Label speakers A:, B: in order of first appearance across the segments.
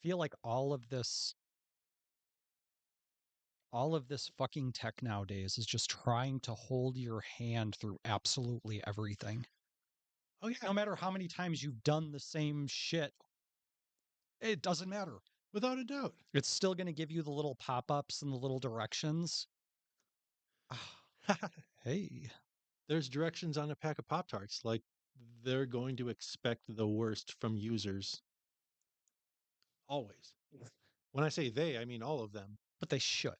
A: feel like all of this fucking tech nowadays is just trying to hold your hand through absolutely everything.
B: Oh yeah,
A: No matter how many times you've done the same shit, it doesn't matter.
B: without a doubt.
A: It's still going to give you the little pop-ups and the little directions. Hey,
B: There's directions on a pack of Pop-Tarts. Like, they're going to expect the worst from users. Always. When I say they, I mean all of them.
A: but they should.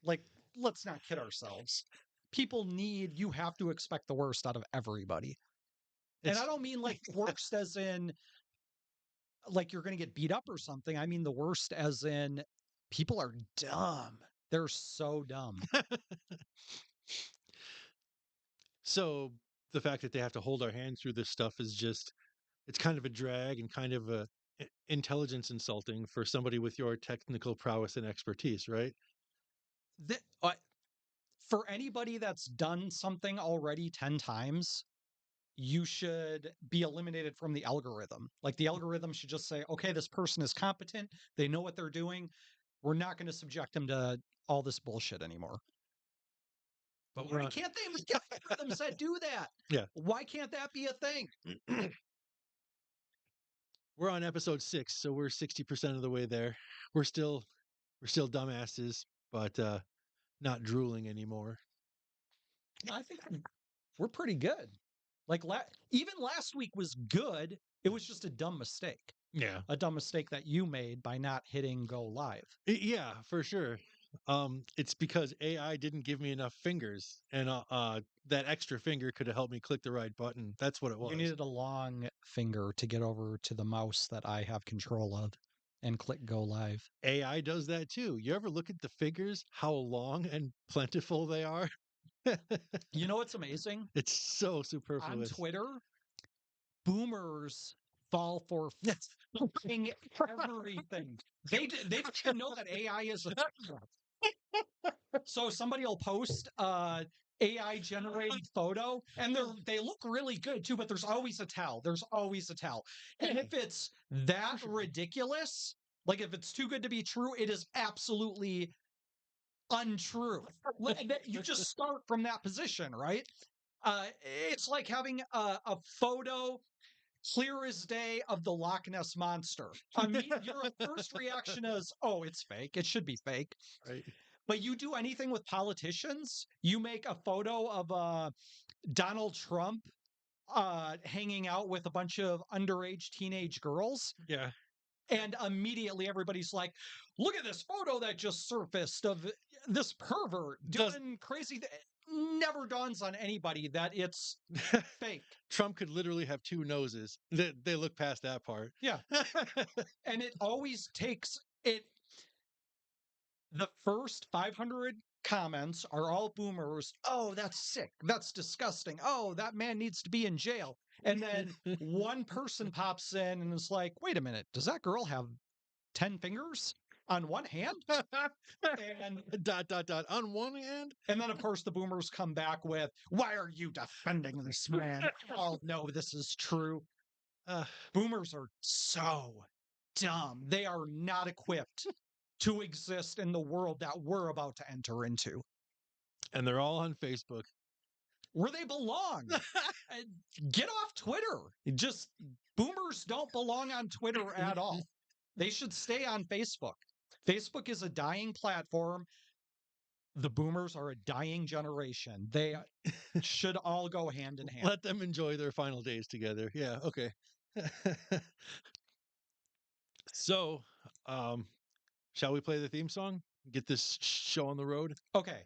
A: Like, let's not kid ourselves. You have to expect the worst out of everybody. And I don't mean like worst as in like you're going to get beat up or something. I mean the worst as in people are dumb. They're so dumb.
B: So the fact that they have to hold our hand through this stuff is just, it's kind of a drag and kind of a intelligence insulting for somebody with your technical prowess and expertise, right?
A: Th- uh, for anybody that's done something already 10 times, you should be eliminated from the algorithm. Like the algorithm should just say, okay, this person is competent. They know what they're doing. We're not going to subject them to all this bullshit anymore. But why can't they get algorithms that do that?
B: Yeah.
A: Why can't that be a thing?
B: We're on episode 6, so we're 60% of the way there. We're still dumbasses, but not drooling anymore.
A: I think we're pretty good. Like even last week was good. It was just a dumb mistake.
B: Yeah.
A: A dumb mistake that you made by not hitting go live.
B: Yeah, for sure. It's because AI didn't give me enough fingers, and that extra finger could have helped me click the right button. That's what it was.
A: You needed a long finger to get over to the mouse that I have control of and click go live.
B: AI does that too. You ever look at the figures, how long and plentiful they are?
A: You know what's amazing?
B: It's so superfluous.
A: On Twitter, boomers fall for fucking everything. They don't even know that AI is a So somebody will post AI generated photo and they look really good too, but there's always a tell. There's always a tell. And if it's that ridiculous, like if it's too good to be true, it is absolutely untrue. You just start from that position, right? It's like having a photo clear as day of the Loch Ness monster. I mean, your first reaction is, "Oh, it's fake. It should be fake."
B: Right.
A: But you do anything with politicians, you make a photo of Donald Trump hanging out with a bunch of underage teenage girls.
B: Yeah.
A: And immediately everybody's like, look at this photo that just surfaced of this pervert doing crazy things. Never dawns on anybody that it's fake.
B: Trump could literally have two noses. They look past that part.
A: Yeah. And it always takes it. The first 500 comments are all boomers. Oh, that's sick. That's disgusting. Oh, that man needs to be in jail. And then one person pops in and is like, wait a minute, does that girl have 10 fingers on one hand? And
B: on one hand.
A: And then, of course, the boomers come back with, why are you defending this man? Oh, no, this is true. Boomers are so dumb. They are not equipped to exist in the world that we're about to enter into.
B: And they're all on Facebook.
A: Where they belong. Get off Twitter. Just boomers don't belong on Twitter at all. They should stay on Facebook. Facebook is a dying platform. The boomers are a dying generation. They should all go hand in hand.
B: Let them enjoy their final days together. Yeah, okay. So, shall we play the theme song? Get this show on the road?
A: Okay.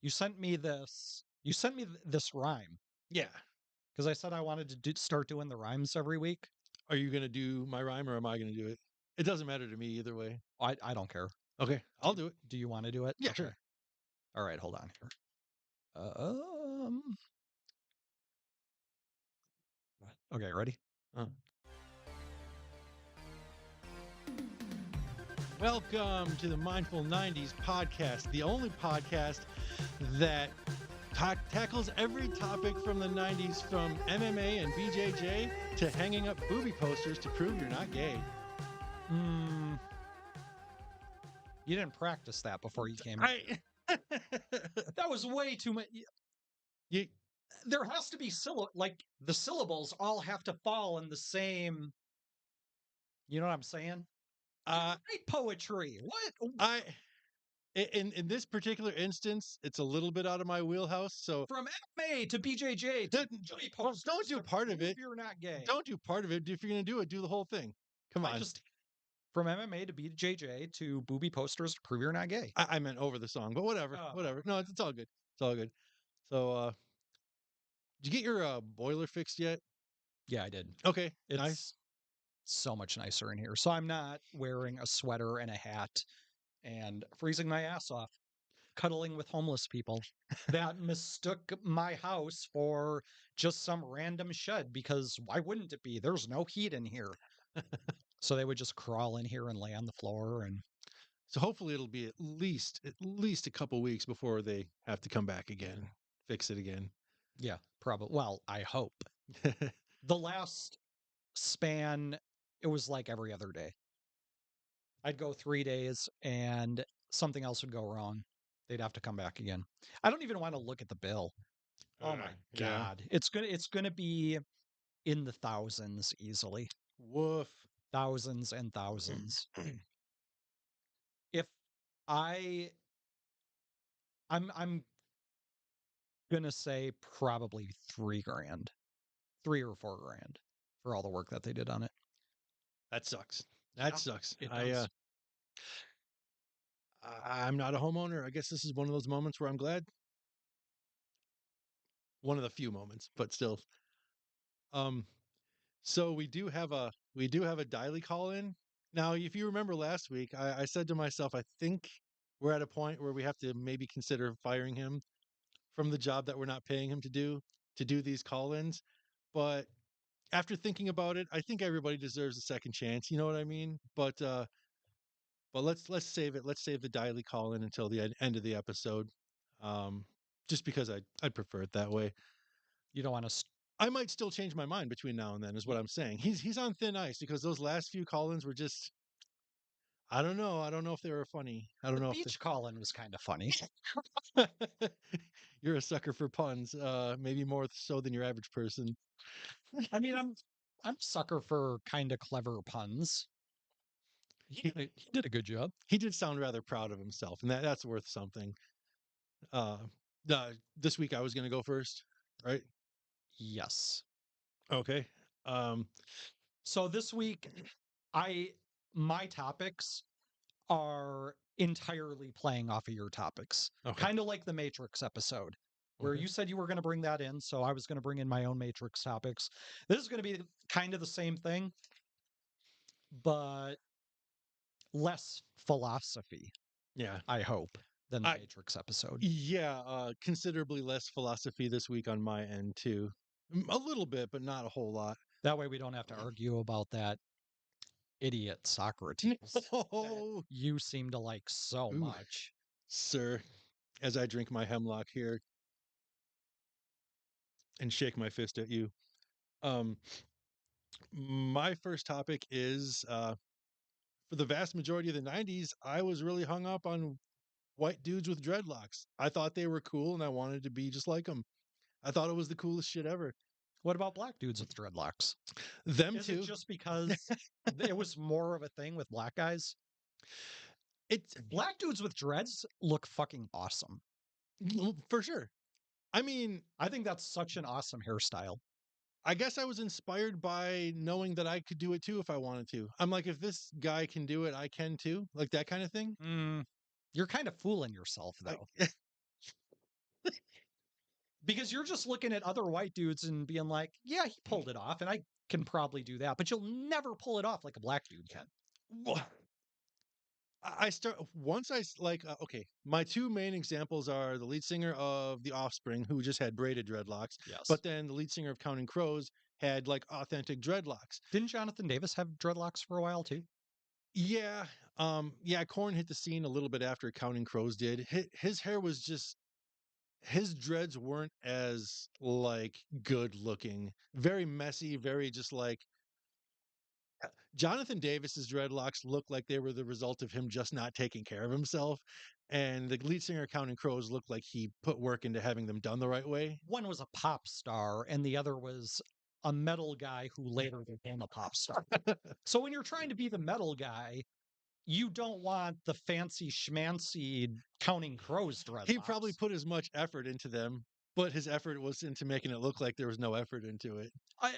A: You sent me this. You sent me this rhyme.
B: Yeah.
A: Because I said I wanted to start doing the rhymes every week.
B: Are you going to do my rhyme or am I going to do it? It doesn't matter to me either way.
A: I don't care.
B: Okay, I'll do it.
A: Do you want to do it?
B: Yeah,
A: okay.
B: Sure.
A: All right, hold on here. Okay, ready? Welcome
B: to the Mindful 90s podcast, the only podcast that tackles every topic from the 90s, from MMA and BJJ to hanging up booby posters to prove you're not gay.
A: You didn't practice that before you came in. That was way too much. There has to be like the syllables all have to fall in the same. You know what I'm saying? Write poetry. What?
B: In this particular instance, it's a little bit out of my wheelhouse. So
A: from MMA to BJJ to
B: don't do part of it.
A: If you're not gay,
B: don't do part of it. If you're gonna do it, do the whole thing. Come on.
A: Just from MMA to BJJ to booby posters to prove you're not gay.
B: I meant over the song, but whatever. Whatever. No, it's all good. It's all good. So, did you get your boiler fixed yet?
A: Yeah, I did.
B: Okay,
A: it's
B: nice.
A: So much nicer in here. So I'm not wearing a sweater and a hat and freezing my ass off, cuddling with homeless people that mistook my house for just some random shed, because why wouldn't it be? There's no heat in here. So they would just crawl in here and lay on the floor. And
B: so hopefully it'll be at least a couple weeks before they have to come back again, fix it again.
A: Yeah, probably. Well, I hope. The last span, it was like every other day. I'd go 3 days and something else would go wrong. They'd have to come back again. I don't even want to look at the bill. Oh my God. It's gonna be in the thousands easily.
B: Woof.
A: Thousands and thousands. If I'm gonna say probably $3,000, $3 or $4,000 for all the work that they did on it.
B: That sucks. That sucks.
A: It does.
B: I'm not a homeowner. I guess this is one of those moments where I'm glad. One of the few moments, but still. So we do have a daily call in. Now, if you remember last week, I said to myself, I think we're at a point where we have to maybe consider firing him from the job that we're not paying him to do these call-ins. But after thinking about it, I think everybody deserves a second chance. You know what I mean? But let's save it. Let's save the daily call-in until the end of the episode. Just because I'd prefer it that way.
A: You don't want to.
B: I might still change my mind between now and then, is what I'm saying. He's on thin ice because those last few call-ins were just. I don't know. I don't know if they were funny. I don't know.
A: The beach call-in was kind of funny.
B: You're a sucker for puns, maybe more so than your average person.
A: I mean, I'm a sucker for kind of clever puns. He did a good job.
B: He did sound rather proud of himself, and that's worth something. This week I was going to go first, right?
A: Yes.
B: Okay.
A: So this week, my topics are entirely playing off of your topics. Okay. Kind of like the Matrix episode, where you said you were going to bring that in, so I was going to bring in my own Matrix topics. This is going to be kind of the same thing, but less philosophy.
B: Yeah.
A: I hope, than the Matrix episode.
B: Yeah, considerably less philosophy this week on my end, too. A little bit, but not a whole lot.
A: That way we don't have to argue about that idiot Socrates that you seem to like so much.
B: Sir, as I drink my hemlock here and shake my fist at you. My first topic is for the vast majority of the 90s, I was really hung up on white dudes with dreadlocks. I thought they were cool and I wanted to be just like them. I thought it was the coolest shit ever.
A: What about black dudes with dreadlocks?
B: Them
A: is
B: too.
A: It just because it was more of a thing with black guys? It's black dudes with dreads look fucking awesome.
B: For sure. I mean,
A: I think that's such an awesome hairstyle.
B: I guess I was inspired by knowing that I could do it too if I wanted to. I'm like, if this guy can do it, I can too. Like that kind of thing.
A: You're kind of fooling yourself, though. Because you're just looking at other white dudes and being like, yeah, he pulled it off, and I can probably do that. But you'll never pull it off like a black dude can.
B: Okay, my two main examples are the lead singer of The Offspring, who just had braided dreadlocks.
A: Yes.
B: But then the lead singer of Counting Crows had like authentic dreadlocks.
A: Didn't Jonathan Davis have dreadlocks for a while too?
B: Yeah. Korn hit the scene a little bit after Counting Crows did. His hair was just his dreads weren't as like good looking, very messy, very just like Jonathan Davis's dreadlocks looked like they were the result of him just not taking care of himself. And the lead singer of Counting Crows looked like he put work into having them done the right way.
A: One was a pop star, and the other was a metal guy who later became a pop star. So when you're trying to be the metal guy, you don't want the fancy schmancy Counting Crows
B: He probably
A: dreadlocks.
B: put as much effort into them, but his effort was into making it look like there was no effort into it.
A: I,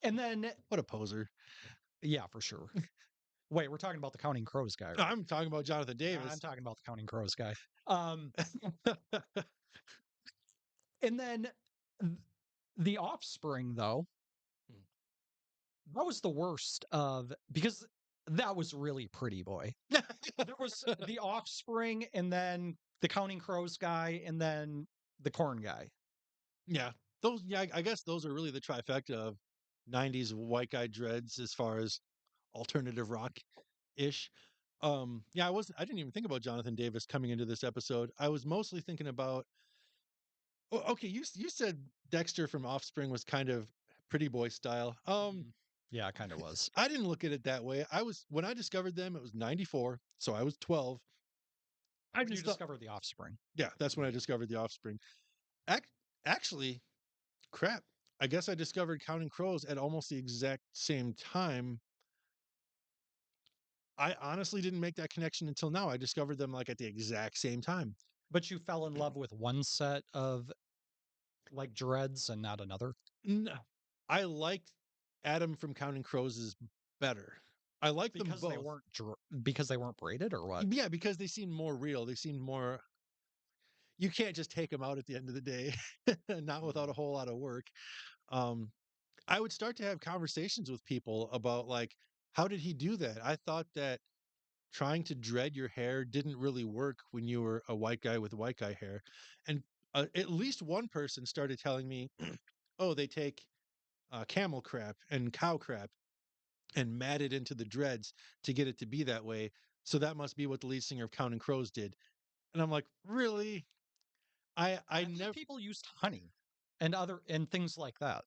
A: and then,
B: What a poser.
A: yeah, for sure. Wait, we're talking about the Counting Crows guy, right?
B: I'm talking about Jonathan
A: Yeah,
B: Davis.
A: I'm talking about the Counting Crows guy. Um, and then the Offspring, though, that was the worst of because that was really Pretty Boy. There was the Offspring, and then the Counting Crows guy, and then the Corn guy.
B: Yeah. Those I guess those are really the trifecta of 90s white guy dreads as far as alternative rock ish. Yeah, I didn't even think about Jonathan Davis coming into this episode. I was mostly thinking about okay, you said Dexter from Offspring was kind of Pretty Boy style.
A: Yeah, it kind of was.
B: I didn't look at it that way. I was when I discovered them, it was 94, so I was 12. I
A: When you
B: just thought,
A: discovered the Offspring.
B: yeah, that's when I discovered the Offspring. Actually, crap. I guess I discovered Counting Crows at almost the exact same time. I honestly didn't make that connection until now. I discovered them like at the exact same time.
A: But you fell in love with one set of like dreads and not another
B: No, I liked Adam from Counting Crows is better. I like them
A: because they
B: both.
A: weren't because they weren't braided or what?
B: Yeah, because they seemed more real. They seemed more. You can't just take them out at the end of the day, not without a whole lot of work. Um, I would start to have conversations with people about like, how did he do that? I thought that trying to dread your hair didn't really work when you were a white guy with white guy hair. And at least one person started telling me, oh, they take camel crap and cow crap and mat it into the dreads to get it to be that way. So that must be what the lead singer of Counting Crows did. And I'm like, really? I
A: I thought
B: never
A: people used honey and things like that.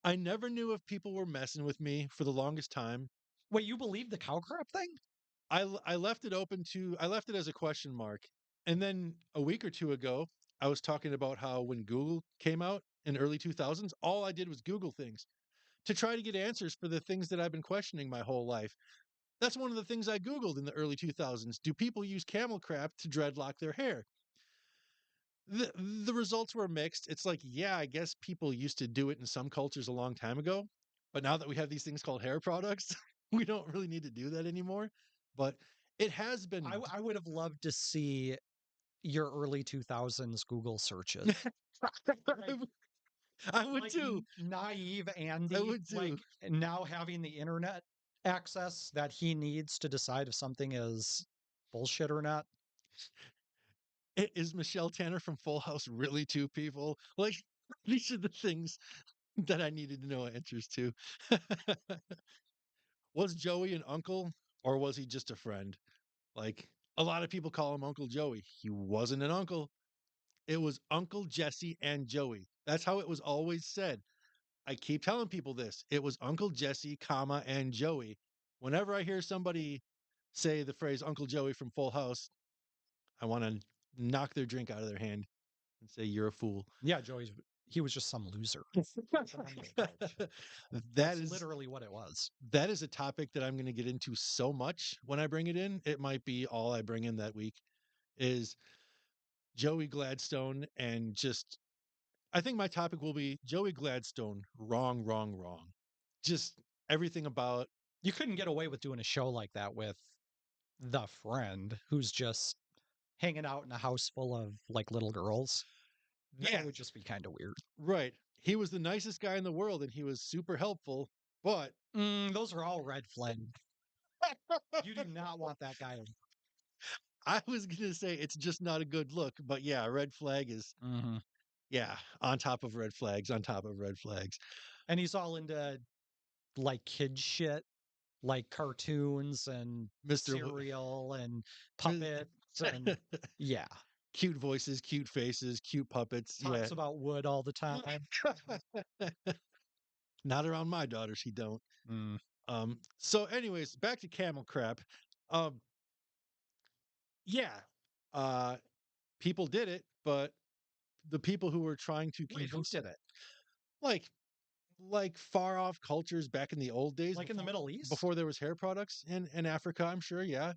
B: I never knew if people were messing with me for the longest time.
A: Wait, you believe the cow crap thing?
B: I left it open to I left it as a question mark. And then a week or two ago, I was talking about how when Google came out in early 2000s, all I did was Google things to try to get answers for the things that I've been questioning my whole life. That's one of the things I Googled in the early 2000s. Do people use camel crap to dreadlock their hair? The results were mixed. It's like, yeah, I guess people used to do it in some cultures a long time ago, but now that we have these things called hair products, we don't really need to do that anymore. But it has been
A: I would have loved to see your early 2000s Google searches.
B: I would I would
A: Like
B: too.
A: naive
B: I
A: Andy,
B: would too.
A: like now having the internet access that he needs to decide if something is bullshit or not.
B: Is Michelle Tanner from Full House really two people? Like these are the things that I needed to know answers to. Was Joey an uncle or was he just a friend? Like a lot of people call him Uncle Joey. He wasn't an uncle. It was Uncle Jesse and Joey. That's how it was always said. I keep telling people this. It was Uncle Jesse, comma, and Joey. Whenever I hear somebody say the phrase Uncle Joey from Full House, I want to knock their drink out of their hand and say, "You're a fool."
A: Yeah, he was just some loser.
B: that
A: That's
B: is
A: literally what it was.
B: that is a topic that I'm going to get into so much when I bring it in. It might be all I bring in that week is Joey Gladstone and just I think my topic will be Joey Gladstone, wrong, wrong, wrong. Just everything about
A: You couldn't get away with doing a show like that with the friend who's just hanging out in a house full of like little girls. That
B: yeah,
A: would just be kind of weird.
B: right. He was the nicest guy in the world and he was super helpful, but
A: Those are all red flags. You do not want that guy.
B: I was going to say it's just not a good look, but yeah, red flag is
A: Mm-hmm.
B: yeah, on top of red flags, on top of red flags.
A: And he's all into like kid shit, like cartoons and
B: Mr.
A: cereal and puppets and yeah.
B: cute voices, cute faces, cute puppets.
A: Talks about wood all the time.
B: Not around my daughter, she don't.
A: Mm.
B: So anyways, back to camel crap. Um, yeah, uh, people did it, but the people who were trying to
A: Wait, who
B: convince,
A: did it?
B: like far off cultures back in the old days,
A: Like in the Middle East?
B: before there was hair products in Africa, I'm sure, yeah,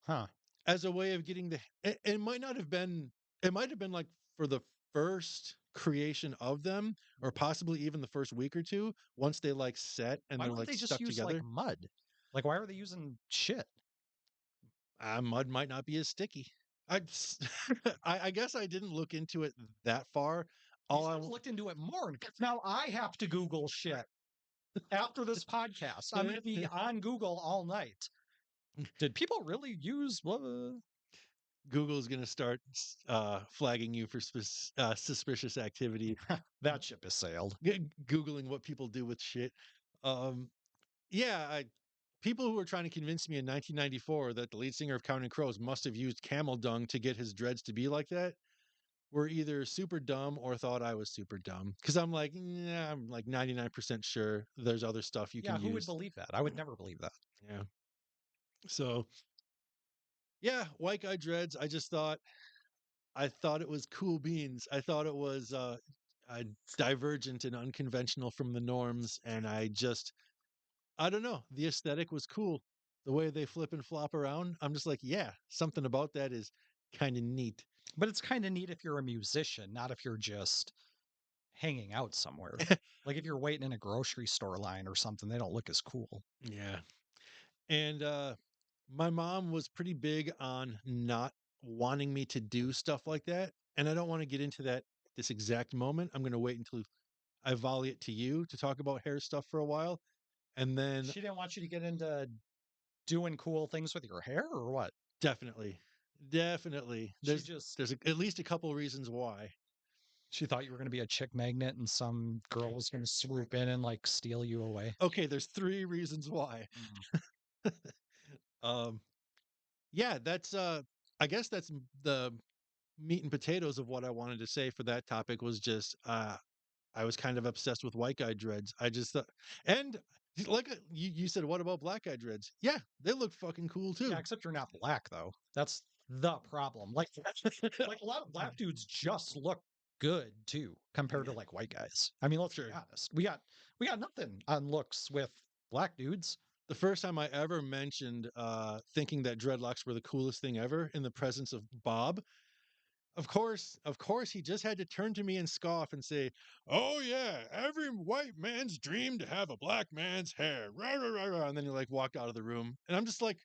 A: Huh.
B: as a way of getting it might not have been, it might have been like for the first creation of them, or possibly even the first week or two, once they like set and
A: Why
B: they're
A: don't
B: like
A: they just
B: stuck
A: use
B: together.
A: like mud? Like, why are they using shit?
B: Mud might not be as sticky. I, I guess I didn't look into it that far.
A: You
B: All
A: should
B: I
A: have looked into it more because now I have to Google shit after this podcast. I'm going to be on Google all night. Did people really use
B: Google's going to start flagging you for suspicious activity.
A: that ship has sailed?
B: Googling what people do with shit. Um, yeah, people who were trying to convince me in 1994 that the lead singer of Counting Crows must have used camel dung to get his dreads to be like that were either super dumb or thought I was super dumb. Because I'm like, yeah, I'm like 99% sure there's other stuff you
A: Yeah,
B: can
A: who would
B: use.
A: believe that? I would never believe that.
B: Yeah. So yeah, white guy dreads. I thought it was cool beans. I thought it was divergent and unconventional from the norms, and I don't know. The aesthetic was cool. The way they flip and flop around, I'm just like, yeah, something about that is kind of neat.
A: But it's kind of neat if you're a musician, not if you're just hanging out somewhere. Like if you're waiting in a grocery store line or something, they don't look as cool.
B: Yeah. And my mom was pretty big on not wanting me to do stuff like that. And I don't want to get into that this exact moment. I'm going to wait until I volley it to you to talk about hair stuff for a while. And then
A: She didn't want you to get into doing cool things with your hair or what?
B: definitely, definitely,
A: She just
B: at least a couple reasons why.
A: she thought you were going to be a chick magnet and some girl was going to swoop in and like steal you away.
B: Okay, there's 3 reasons why. Um, yeah, that's I guess that's the meat and potatoes of what I wanted to say for that topic was just I was kind of obsessed with white guy dreads. I just thought, and like you said, what about black guy dreads? Yeah, they look fucking cool too.
A: Yeah, except you're not black though. That's the problem. Like a lot of black dudes just look good too compared to like white guys. I mean, let's be
B: Sure.
A: honest. We got nothing on looks with black dudes.
B: The first time I ever mentioned thinking that dreadlocks were the coolest thing ever in the presence of Bob, of course, he just had to turn to me and scoff and say, "Oh yeah, every white man's dream to have a black man's hair." Rah, rah, rah, rah. And then he like walked out of the room, and I'm just like,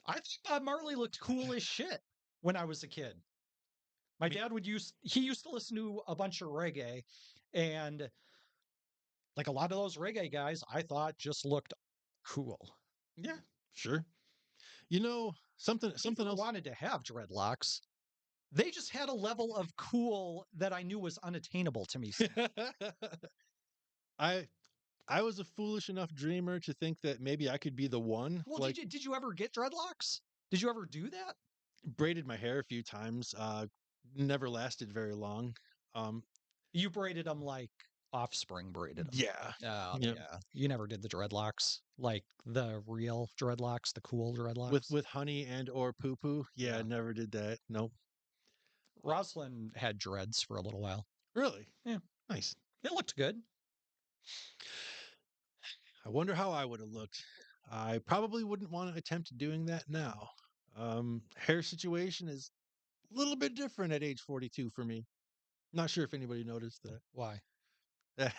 A: I think Bob Marley looked cool as shit when I was a kid. My dad he used to listen to a bunch of reggae, and like a lot of those reggae guys, I thought just looked cool.
B: yeah, sure. You know, something
A: Never
B: else.
A: wanted to have dreadlocks. They just had a level of cool that I knew was unattainable to me.
B: I I was a foolish enough dreamer to think that maybe I could be the one.
A: Well,
B: Like
A: did you ever get dreadlocks? Did you ever do that?
B: braided my hair a few times. Never lasted very long. Um,
A: You braided them like Offspring braided them.
B: yeah,
A: Oh,
B: yeah.
A: yeah. You never did the dreadlocks, like the real dreadlocks, the cool dreadlocks.
B: With honey and or poo poo. Yeah,
A: Yeah.
B: never did that. Nope.
A: Rosalind had dreads for a little while.
B: Really?
A: Yeah.
B: Nice.
A: It looked good.
B: I wonder how I would have looked. I probably wouldn't want to attempt doing that now. Hair situation is a little bit different at age 42 for me. Not sure if anybody noticed
A: Why?
B: that.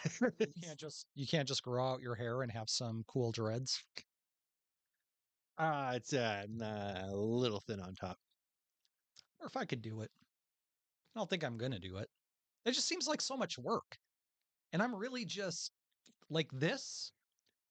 A: You can't just grow out your hair and have some cool dreads.
B: It's a little thin on top.
A: Or if I could do it. I don't think I'm gonna do it. It just seems like so much work. And I'm really just like this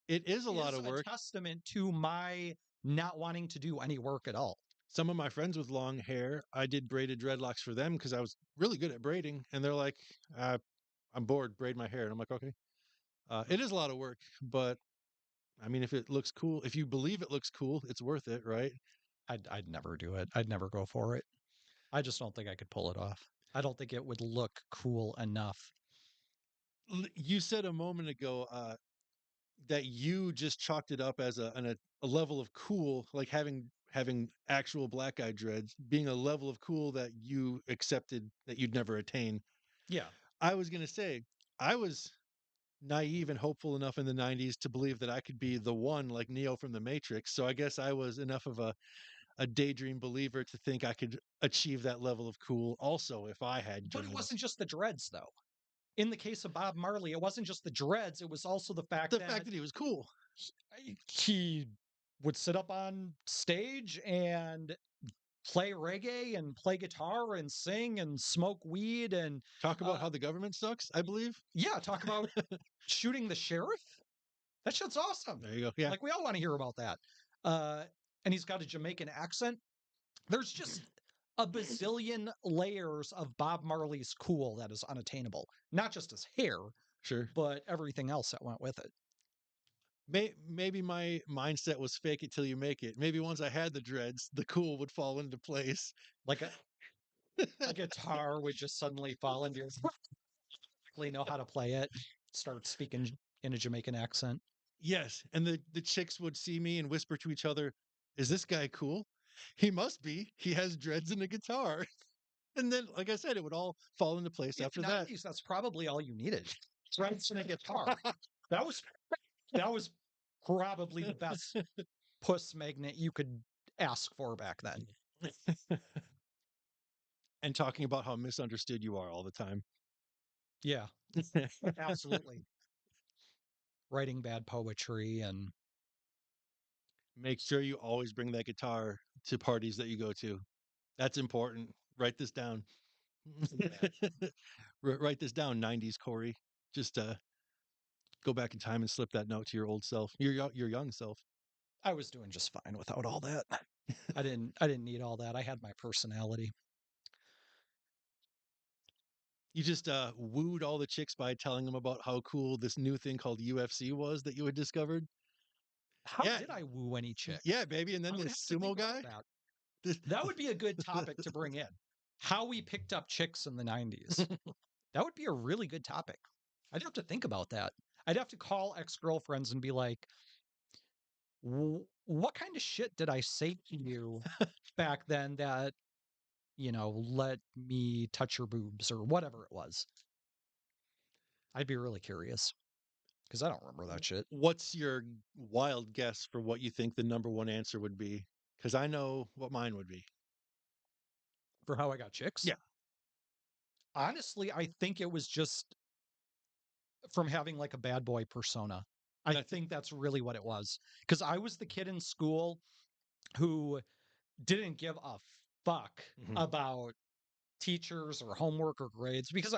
B: It is a lot
A: is
B: of
A: a
B: work.
A: testament to my not wanting to do any work at all.
B: Some of my friends with long hair, I did braided dreadlocks for them because I was really good at braiding, and they're like, "I'm bored, braid my hair." And I'm like, "Okay." It is a lot of work, but I mean, if it looks cool, if you believe it looks cool, it's worth it, right?
A: I'd never do it. I'd never go for it. I just don't think I could pull it off. I don't think it would look cool enough.
B: You said a moment ago that you just chalked it up as a level of cool, like having actual black guy dreads being a level of cool that you accepted that you'd never attain.
A: Yeah.
B: I was gonna say I was naive and hopeful enough in the 90s to believe that I could be the one like Neo from the Matrix. So I guess I was enough of a daydream believer to think I could achieve that level of cool also if I had
A: But it
B: dreads.
A: wasn't just the dreads, though. In the case of Bob Marley, it wasn't just the dreads, it was also the fact
B: The
A: that
B: fact that he was cool.
A: he would sit up on stage and play reggae and play guitar and sing and smoke weed and
B: Talk about
A: uh,
B: how the government sucks, I believe.
A: yeah, talk about shooting the sheriff. That shit's awesome.
B: There you go. Yeah.
A: Like we all want to hear about that. Uh, and he's got a Jamaican accent. There's just a bazillion layers of Bob Marley's cool that is unattainable. Not just his hair,
B: Sure.
A: but everything else that went with it.
B: Maybe my mindset was fake it till you make it. Maybe once I had the dreads, the cool would fall into place.
A: Like a guitar would just suddenly fall into your know how to play it, start speaking in a Jamaican accent.
B: Yes, and the chicks would see me and whisper to each other, "Is this guy cool? He must be. He has dreads and a guitar." And then, like I said, it would all fall into place
A: In
B: after
A: the
B: that.
A: 90s, that's probably all you needed. Dreads and a guitar. That was that was probably the best puss magnet you could ask for back then.
B: And talking about how misunderstood you are all the time.
A: Yeah, absolutely. Writing bad poetry and
B: Make sure you always bring that guitar to parties that you go to. That's important. Write this down. Write this down, 90s Corey. Just go back in time and slip that note to your old self, your young self.
A: I was doing just fine without all that. I didn't need all that. I had my personality.
B: You just wooed all the chicks by telling them about how cool this new thing called UFC was that you had discovered.
A: How
B: Yeah,
A: did I woo any chick?
B: yeah, baby. And
A: I
B: then
A: would
B: this
A: have to think
B: sumo
A: about
B: guy.
A: that.
B: This,
A: That would be a good topic to bring in. How we picked up chicks in the 90s. That would be a really good topic. I'd have to think about that. I'd have to call ex-girlfriends and be like, what kind of shit did I say to you back then that, let me touch your boobs or whatever it was? I'd be really curious because I don't remember that shit.
B: what's your wild guess for what you think the number one answer would be? Because I know what mine would be.
A: For how I got chicks?
B: Yeah.
A: Honestly, I think it was just from having like a bad boy persona. I
B: That's
A: think that's really what it was. Because I was the kid in school who didn't give a fuck
B: Mhm.
A: about teachers or homework or grades because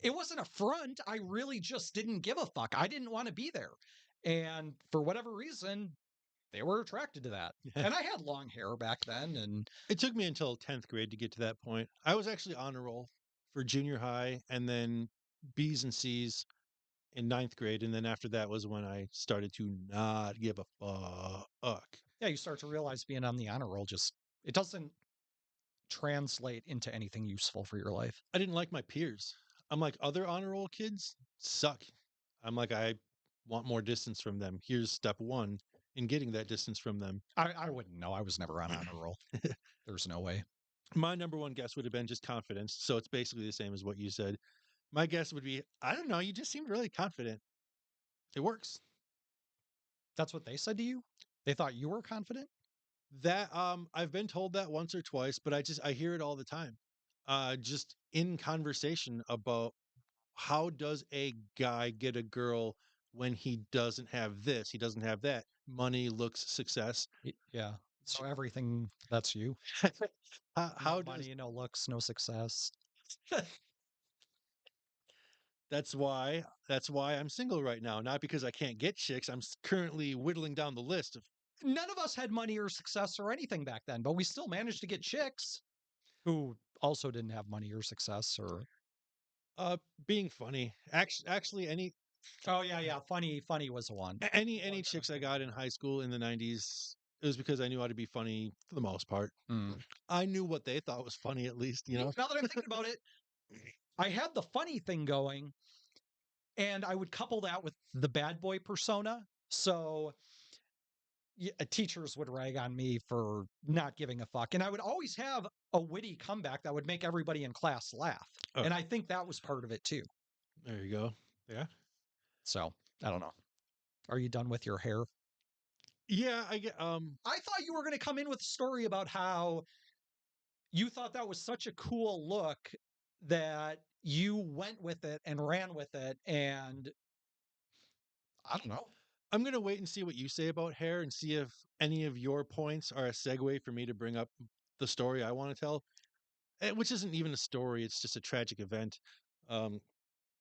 A: it wasn't a front. I really just didn't give a fuck. I didn't want to be there. And for whatever reason, they were attracted to that. And I had long hair back then. And
B: It took me until 10th grade to get to that point. I was actually on a roll for junior high and then B's and C's in ninth grade. And then after that was when I started to not give a fuck.
A: yeah, you start to realize being on the honor roll it doesn't translate into anything useful for your life.
B: I didn't like my peers. I'm like, other honor roll kids suck. I'm like, I want more distance from them. Here's step one in getting that distance from them.
A: I wouldn't know. I was never on honor roll. There's no way.
B: My number one guess would have been just confidence. So it's basically the same as what you said. My guess would be, I don't know, you just seemed really confident. It works.
A: That's what they said to you? They thought you were confident?
B: That I've been told that once or twice, but I hear it all the time. Just in conversation about how does a guy get a girl when he doesn't have this, he doesn't have that. Money, looks, success.
A: Yeah. So everything that's you.
B: How
A: No
B: does
A: money, no looks, no success.
B: that's why I'm single right now. Not because I can't get chicks. I'm currently whittling down the list of
A: None of us had money or success or anything back then, but we still managed to get chicks who also didn't have money or success or
B: uh being funny. Actually any
A: oh yeah, yeah. Funny was the one.
B: any
A: One that
B: chicks
A: I'm
B: I got
A: thinking
B: in
A: of.
B: high school in the 90s It was because I knew how to be funny for the most part. I knew what they thought was funny, at least, you know.
A: Now that I'm thinking about it, I had the funny thing going, and I would couple that with the bad boy persona. So teachers would rag on me for not giving a fuck. And I would always have a witty comeback that would make everybody in class laugh.
B: Oh.
A: And I think that was part of it too.
B: There you go. Yeah.
A: So I don't know. Are you done with your hair?
B: Yeah, I get
A: I thought you were going to come in with a story about how you thought that was such a cool look that you went with it and ran with it. And I don't know.
B: I'm gonna wait and see what you say about hair and see if any of your points are a segue for me to bring up the story I want to tell. Which isn't even a story, it's just a tragic event. Um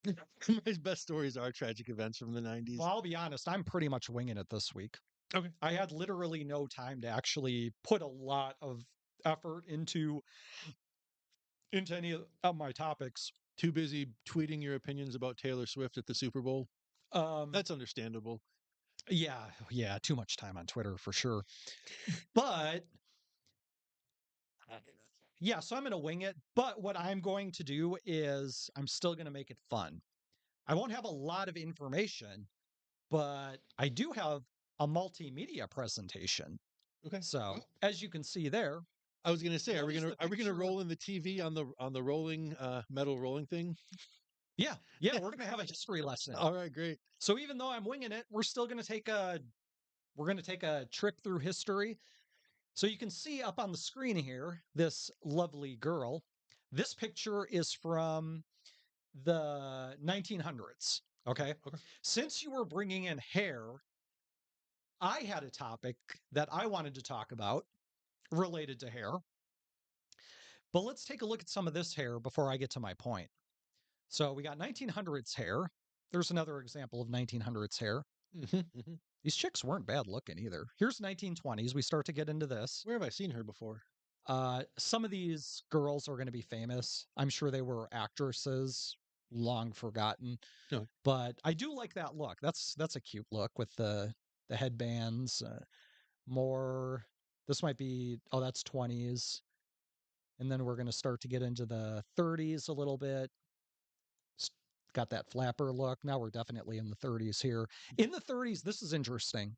B: my best stories are tragic events from the 90s.
A: Well, I'll be honest, I'm pretty much winging it this week.
B: Okay.
A: I had literally no time to actually put a lot of effort into any of my topics.
B: Too busy tweeting your opinions about Taylor Swift at the Super Bowl. That's understandable.
A: Yeah, too much time on Twitter for sure. But yeah, so I'm going to wing it. But what I'm going to do is I'm still going to make it fun. I won't have a lot of information, but I do have a multimedia presentation.
B: Okay.
A: So as you can see there,
B: I was gonna say,
A: What
B: are we
A: is
B: gonna
A: the
B: are we gonna
A: picture of-
B: roll in the TV on the rolling metal rolling thing?
A: yeah, we're going to have a history lesson.
B: All right, great.
A: So even though I'm winging it, we're still going to take a trip through history. So you can see up on the screen here this lovely girl. This picture is from the 1900s. Okay. Since you were bringing in hair, I had a topic that I wanted to talk about related to hair. But let's take a look at some of this hair before I get to my point. So we got 1900s hair. There's another example of 1900s hair. These chicks weren't bad looking either. Here's 1920s. We start to get into this.
B: Where have I seen her before?
A: Some of these girls are going to be famous. I'm sure they were actresses, long forgotten.
B: No.
A: But I do like that look. That's a cute look with the headbands. More. This might be. Oh, that's 20s. And then we're going to start to get into the 30s a little bit. Got that flapper look. Now we're definitely in the 30s here. In the 30s, this is interesting.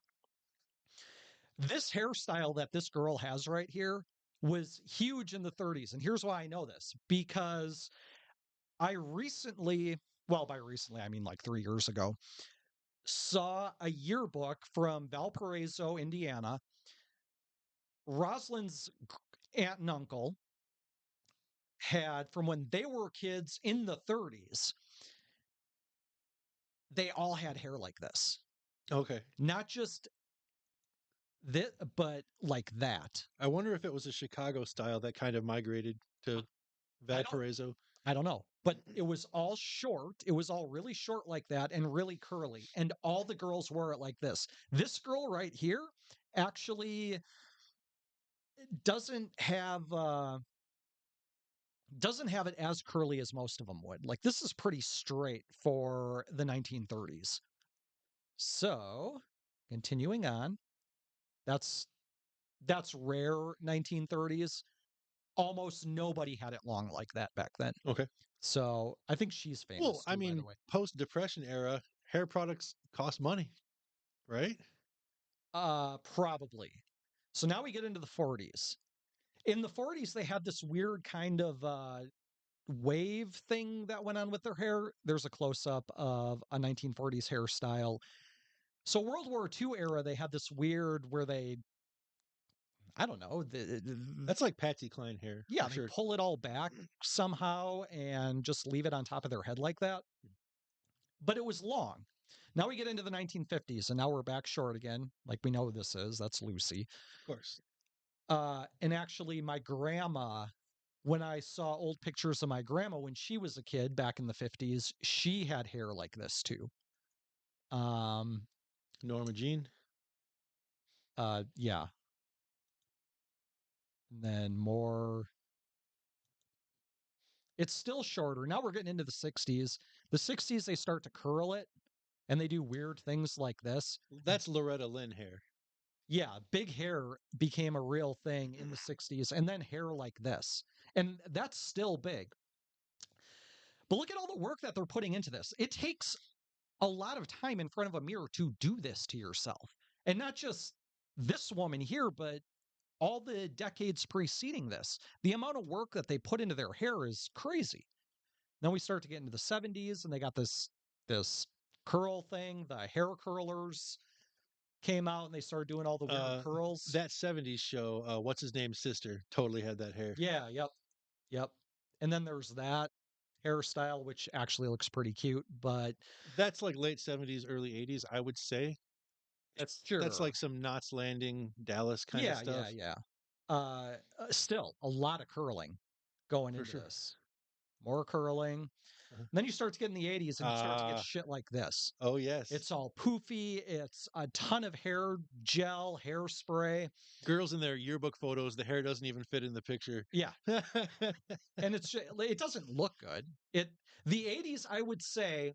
A: This hairstyle that this girl has right here was huge in the 30s. And here's why I know this. Because I recently, well, by recently, I mean like 3 years ago, saw a yearbook from Valparaiso, Indiana. Rosalind's aunt and uncle had, from when they were kids in the 30s, they all had hair like this.
B: Okay.
A: Not just this, but like that.
B: I wonder if it was a Chicago style that kind of migrated to Valparaiso.
A: I don't know. But it was all short. It was all really short like that and really curly. And all the girls wore it like this. This girl right here actually doesn't have it as curly as most of them would. Like this is pretty straight for the 1930s. So, continuing on. That's rare 1930s. Almost nobody had it long like that back then.
B: Okay.
A: So, I think she's famous.
B: Well, I
A: too, by
B: mean,
A: the way.
B: post-Depression era, hair products cost money, right?
A: Probably. So now we get into the 40s. In the 40s, they had this weird kind of wave thing that went on with their hair. There's a close-up of a 1940s hairstyle. So World War II era, they had this weird where they, I don't know.
B: That's like Patsy Cline hair.
A: Yeah,
B: for
A: they
B: sure.
A: pull it all back somehow and just leave it on top of their head like that. But it was long. Now we get into the 1950s, and now we're back short again. Like we know who this is. That's Lucy.
B: Of course.
A: And actually, my grandma, when I saw old pictures of my grandma when she was a kid back in the 50s, she had hair like this too.
B: Norma Jean.
A: Yeah. And then more. It's still shorter. Now we're getting into the 60s. The 60s, they start to curl it, and they do weird things like this.
B: That's Loretta Lynn hair.
A: Yeah, big hair became a real thing in the 60s, and then hair like this. And that's still big. But look at all the work that they're putting into this. It takes a lot of time in front of a mirror to do this to yourself. And not just this woman here, but all the decades preceding this. The amount of work that they put into their hair is crazy. Then we start to get into the 70s, and they got this curl thing. The hair curlers came out, and they started doing all the weird curls.
B: That 70s show, what's his name's sister, totally had that hair.
A: Yeah, yep. And then there's that hairstyle, which actually looks pretty cute, but
B: That's like late 70s, early 80s, I would say. That's
A: sure.
B: like some Knots Landing, Dallas kind of stuff.
A: Yeah. Still a lot of curling going
B: For
A: into
B: sure.
A: this. More curling.
B: Uh-huh.
A: Then you start to get in the 80s and you start to get
B: Uh,
A: shit like this.
B: oh, yes.
A: It's all poofy. It's a ton of hair gel, hairspray.
B: Girls in their yearbook photos, the hair doesn't even fit in the picture.
A: Yeah. And it doesn't look good. The 80s, I would say,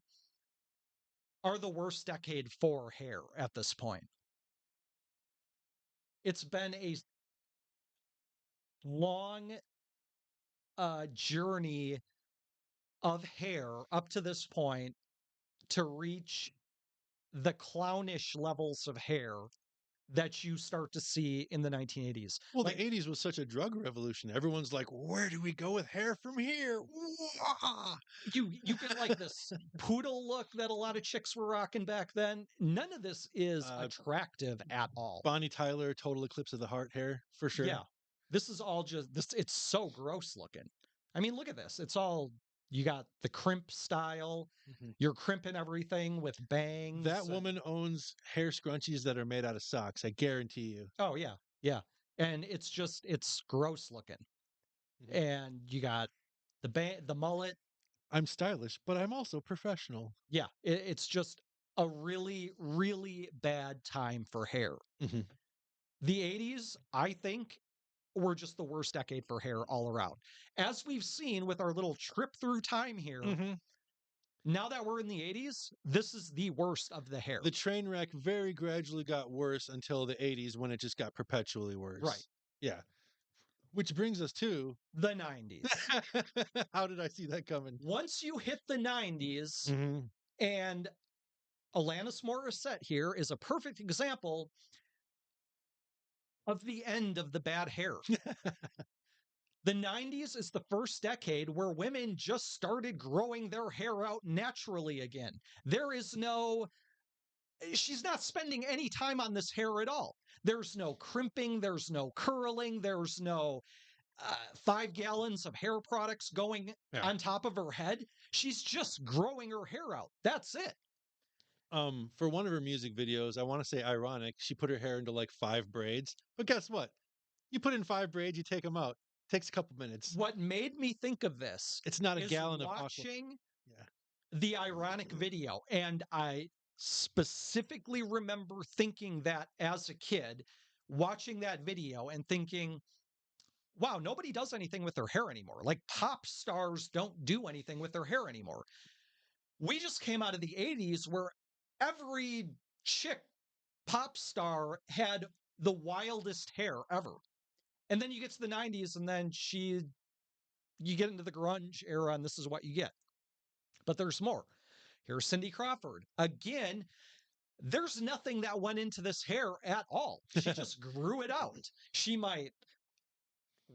A: are the worst decade for hair at this point. It's been a long journey of hair up to this point to reach the clownish levels of hair that you start to see in the 1980s.
B: Well,
A: Like
B: the 80s was such a drug revolution. Everyone's like, where do we go with hair from here? Wah!
A: you get like this poodle look that a lot of chicks were rocking back then. None of this is attractive at all.
B: Bonnie Tyler, Total Eclipse of the Heart hair, for sure.
A: Yeah. This is all just this. It's so gross looking. I mean, look at this. It's all you got the crimp style. You're crimping everything with bangs.
B: That woman owns hair scrunchies that are made out of socks. I guarantee you.
A: Oh yeah. And it's gross looking. And you got the mullet.
B: I'm stylish, but I'm also professional.
A: Yeah, it's just a really, really bad time for hair. The 80s, I think, were just the worst decade for hair all around. As we've seen with our little trip through time here, now that we're in the 80s, this is the worst of the hair.
B: The train wreck very gradually got worse until the 80s when it just got perpetually worse.
A: Right.
B: Yeah. Which brings us to
A: the 90s.
B: How did I see that coming?
A: Once you hit the 90s, and Alanis Morissette here is a perfect example of the end of the bad hair. The 90s is the first decade where women just started growing their hair out naturally again. She's not spending any time on this hair at all. There's no crimping, there's no curling, there's no 5 gallons of hair products going on top of her head. She's just growing her hair out. That's it.
B: For one of her music videos, I want to say ironic, she put her hair into like 5 braids. But guess what? You put in 5 braids, you take them out. Takes a couple minutes.
A: What made me think of this?
B: It's not a gallon of
A: watching the ironic video, and I specifically remember thinking that as a kid, watching that video and thinking, wow, nobody does anything with their hair anymore. Like pop stars don't do anything with their hair anymore. We just came out of the 80s where every chick pop star had the wildest hair ever. And then you get to the 90s and then you get into the grunge era and this is what you get. But there's more. Here's Cindy Crawford. Again, there's nothing that went into this hair at all. She just grew it out. She might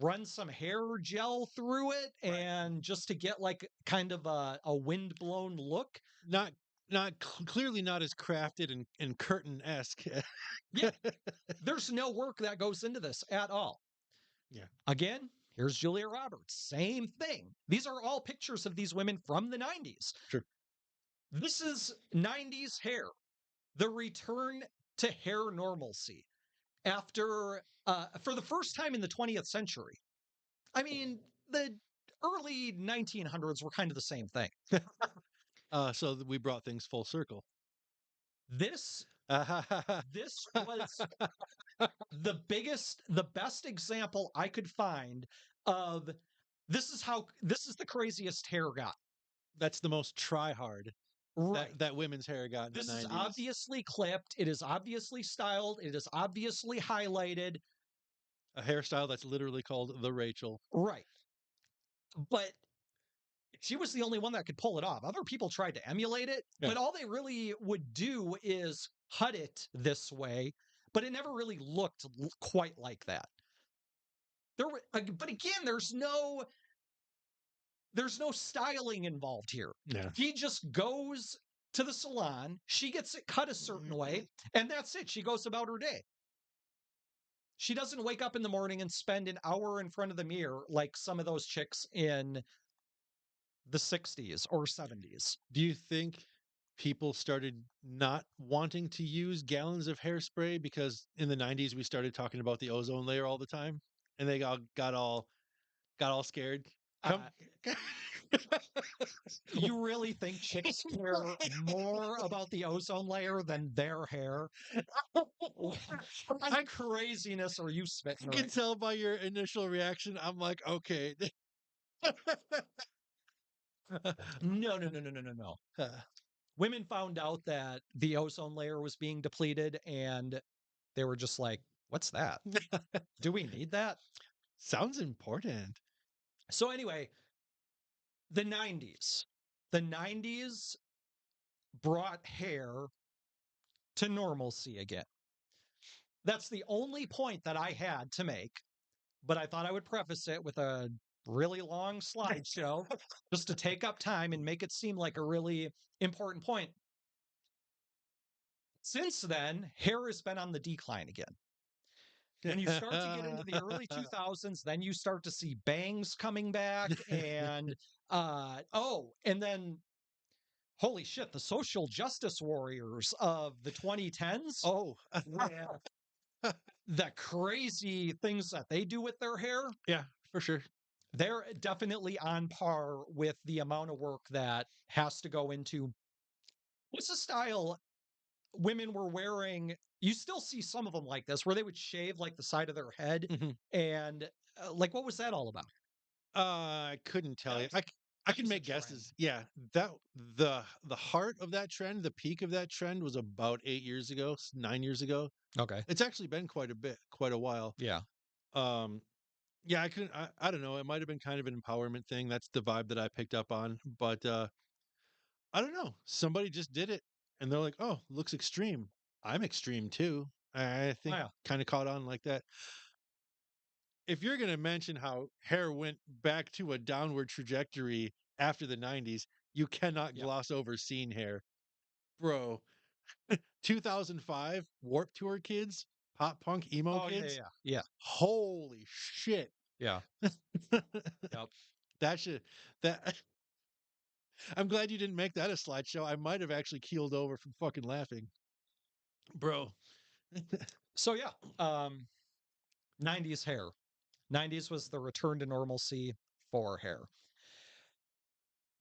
A: run some hair gel through it and just to get like kind of a wind-blown look.
B: Clearly not as crafted and curtain-esque.
A: Yeah. There's no work that goes into this at all.
B: Yeah.
A: Again, here's Julia Roberts. Same thing. These are all pictures of these women from the 90s.
B: Sure.
A: This is 90s hair. The return to hair normalcy after, for the first time in the 20th century. I mean, the early 1900s were kind of the same thing.
B: So we brought things full circle.
A: This was the best example I could find of this is the craziest hair got.
B: That's the most try hard.
A: Right.
B: that women's hair got in
A: This
B: the
A: is
B: 90s.
A: obviously clipped. It is obviously styled. It is obviously highlighted.
B: A hairstyle that's literally called the Rachel.
A: Right. But she was the only one that could pull it off. Other people tried to emulate it,
B: Yeah.
A: but all they really would do is cut it this way, but it never really looked quite like that. But again, there's no styling involved here.
B: Yeah.
A: He just goes to the salon, she gets it cut a certain way, and that's it. She goes about her day. She doesn't wake up in the morning and spend an hour in front of the mirror like some of those chicks in the 60s or 70s.
B: Do you think people started not wanting to use gallons of hairspray because in the 90s we started talking about the ozone layer all the time and they got all scared? Come
A: You really think chicks care more about the ozone layer than their hair? What craziness are you spitting?
B: I can tell by your initial reaction. I'm like, okay.
A: No. Women found out that the ozone layer was being depleted and they were just like, what's that? Do we need that?
B: Sounds important.
A: So anyway, the 90s. The 90s brought hair to normalcy again. That's the only point that I had to make, but I thought I would preface it with a really long slideshow just to take up time and make it seem like a really important point. Since then, hair has been on the decline again. When you start to get into the early 2000s, then you start to see bangs coming back and and then holy shit, the social justice warriors of the 2010s.
B: Oh,
A: The crazy things that they do with their hair.
B: Yeah, for sure.
A: They're definitely on par with the amount of work that has to go into. What's the style women were wearing? You still see some of them like this, where they would shave like the side of their head, and like what was that all about?
B: I couldn't tell you. I can
A: was a
B: make guesses. Yeah, that the heart of that trend, the peak of that trend was about 8 years ago, 9 years ago.
A: Okay.
B: It's actually been quite a while.
A: Yeah.
B: Yeah, I couldn't. I don't know. It might have been kind of an empowerment thing. That's the vibe that I picked up on. But I don't know. Somebody just did it, and they're like, "Oh, looks extreme. I'm extreme too." I think
A: yeah.
B: kind of caught on like that. If you're going to mention how hair went back to a downward trajectory after the 90s, you cannot
A: Yeah.
B: gloss over scene hair. Bro, 2005 Warp Tour kids, pop punk emo
A: Oh
B: kids.
A: yeah.
B: Holy shit.
A: Yeah. Yep.
B: That should that I'm glad you didn't make that a slideshow. I might have actually keeled over from fucking laughing. Bro.
A: So yeah, 90s hair. 90s was the return to normalcy for hair.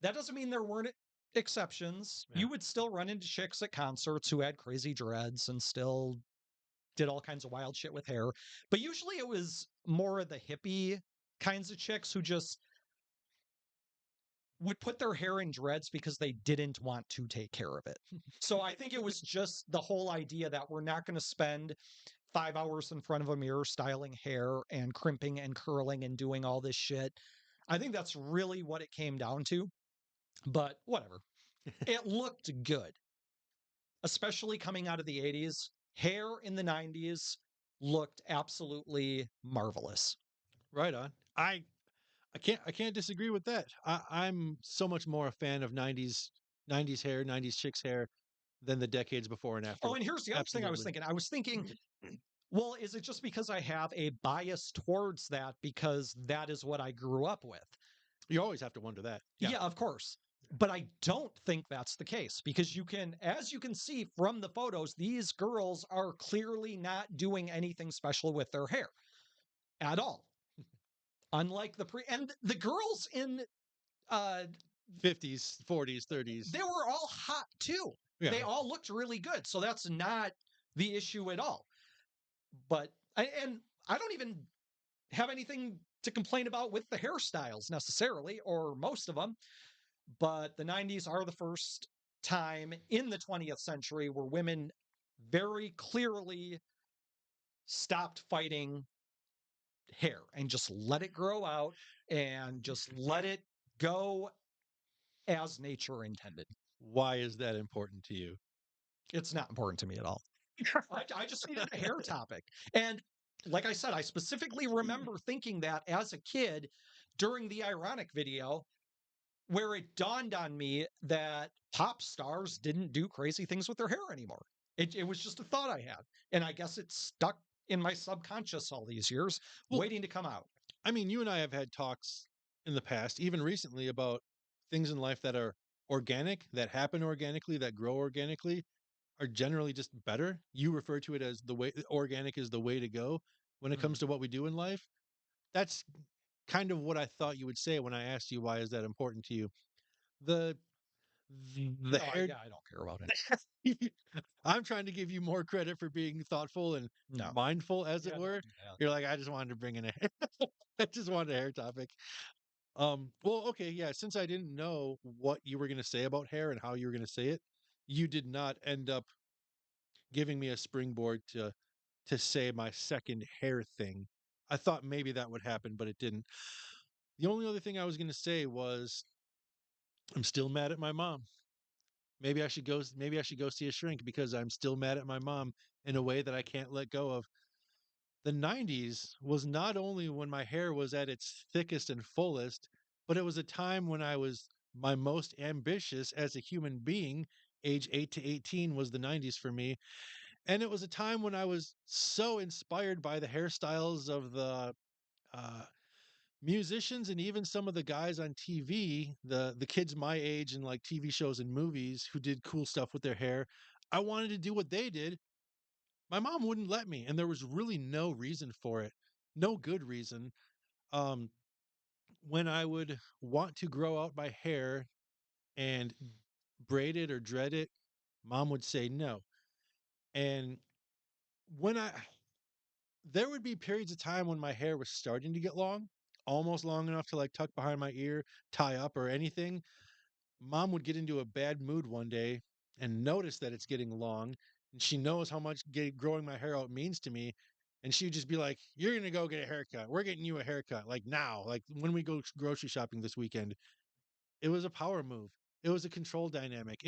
A: That doesn't mean there weren't exceptions.
B: Yeah.
A: You would still run into chicks at concerts who had crazy dreads and still did all kinds of wild shit with hair. But usually it was more of the hippie kinds of chicks who just would put their hair in dreads because they didn't want to take care of it. So I think it was just the whole idea that we're not going to spend 5 hours in front of a mirror styling hair and crimping and curling and doing all this shit. I think that's really what it came down to. But whatever. It looked good, especially coming out of the 80s. Hair in the 90s looked absolutely marvelous.
B: Right on. I can't disagree with that. I'm so much more a fan of 90s hair, 90s chicks hair than the decades before and after.
A: Oh, and here's the other thing I was thinking. I was thinking, well, is it just because I have a bias towards that because that is what I grew up with?
B: You always have to wonder that.
A: Yeah, of course. But I don't think that's the case because as you can see from the photos, these girls are clearly not doing anything special with their hair at all. Unlike and the girls in
B: 50s, 40s, 30s.
A: they were all hot too.
B: Yeah.
A: They all looked really good. So that's not the issue at all. But I don't even have anything to complain about with the hairstyles necessarily, or most of them. But the 90s are the first time in the 20th century where women very clearly stopped fighting hair and just let it grow out and just let it go as nature intended.
B: Why is that important to you?
A: It's not important to me at all. I just needed a hair topic. And like I said, I specifically remember thinking that as a kid during the ironic video, where it dawned on me that pop stars didn't do crazy things with their hair anymore. It was just a thought I had. And I guess it stuck in my subconscious all these years,
B: Well,
A: waiting to come out.
B: I mean, you and I have had talks in the past, even recently, about things in life that are organic, that happen organically, that grow organically, are generally just better. You refer to it as the way organic is the way to go when it
A: Mm.
B: comes to what we do in life. That's kind of what I thought you would say when I asked you why is that important to you. The the
A: No,
B: hair
A: yeah, I don't care about it.
B: I'm trying to give you more credit for being thoughtful and
A: No.
B: mindful, as
A: Yeah,
B: it
A: don't
B: were.
A: do that.
B: You're like, I just wanted to bring in a I just wanted a hair topic. Well, okay, yeah, since I didn't know what you were gonna say about hair and how you were gonna say it, you did not end up giving me a springboard to say my second hair thing. I thought maybe that would happen, but it didn't. The only other thing I was gonna say was I'm still mad at my mom. Maybe I should go see a shrink because I'm still mad at my mom in a way that I can't let go of. The 90s was not only when my hair was at its thickest and fullest, but it was a time when I was my most ambitious as a human being. Age 8 to 18 was the 90s for me. And it was a time when I was so inspired by the hairstyles of the uh, musicians and even some of the guys on TV, the kids my age in like TV shows and movies who did cool stuff with their hair. I wanted to do what they did. My mom wouldn't let me, and there was really no reason for it. No good reason. Um, when I would want to grow out my hair and braid it or dread it, mom would say no. And when I there would be periods of time when my hair was starting to get long, almost long enough to like tuck behind my ear, tie up or anything. Mom would get into a bad mood one day and notice that it's getting long, and she knows how much growing my hair out means to me. And she would just be like, "You're gonna go get a haircut. We're getting you a haircut, like now, like when we go grocery shopping this weekend." It was a power move. It was a control dynamic.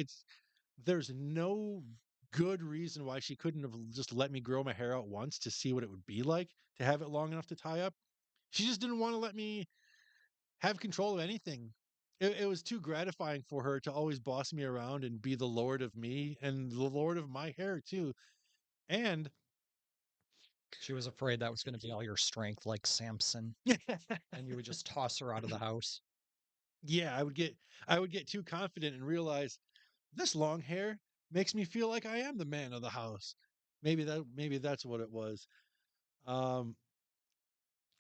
B: There's no good reason why she couldn't have just let me grow my hair out once to see what it would be like to have it long enough to tie up. She just didn't want to let me have control of anything. It was too gratifying for her to always boss me around and be the lord of me and the lord of my hair too. And
A: She was afraid that was going to be all your strength, like Samson, and you would just toss her out of the house.
B: yeah, I would get too confident and realize this long hair makes me feel like I am the man of the house. Maybe that's what it was. Um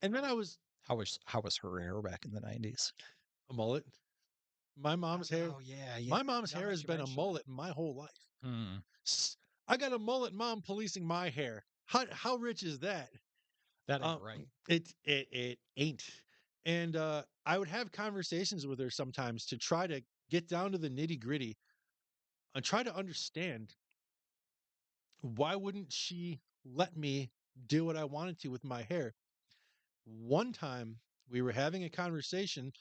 B: and then I was
A: How was her hair back in the 90s?
B: a mullet. My mom's hair
A: Oh yeah, yeah.
B: my mom's
A: Now
B: hair has
A: that you
B: been a
A: mention
B: mullet my whole life.
A: it. Hmm.
B: I got a mullet mom policing my hair. How rich is that?
A: That ain't
B: Um,
A: right.
B: it ain't. And I would have conversations with her sometimes to try to get down to the nitty gritty and try to understand why wouldn't she let me do what I wanted to with my hair. One time we were having a conversation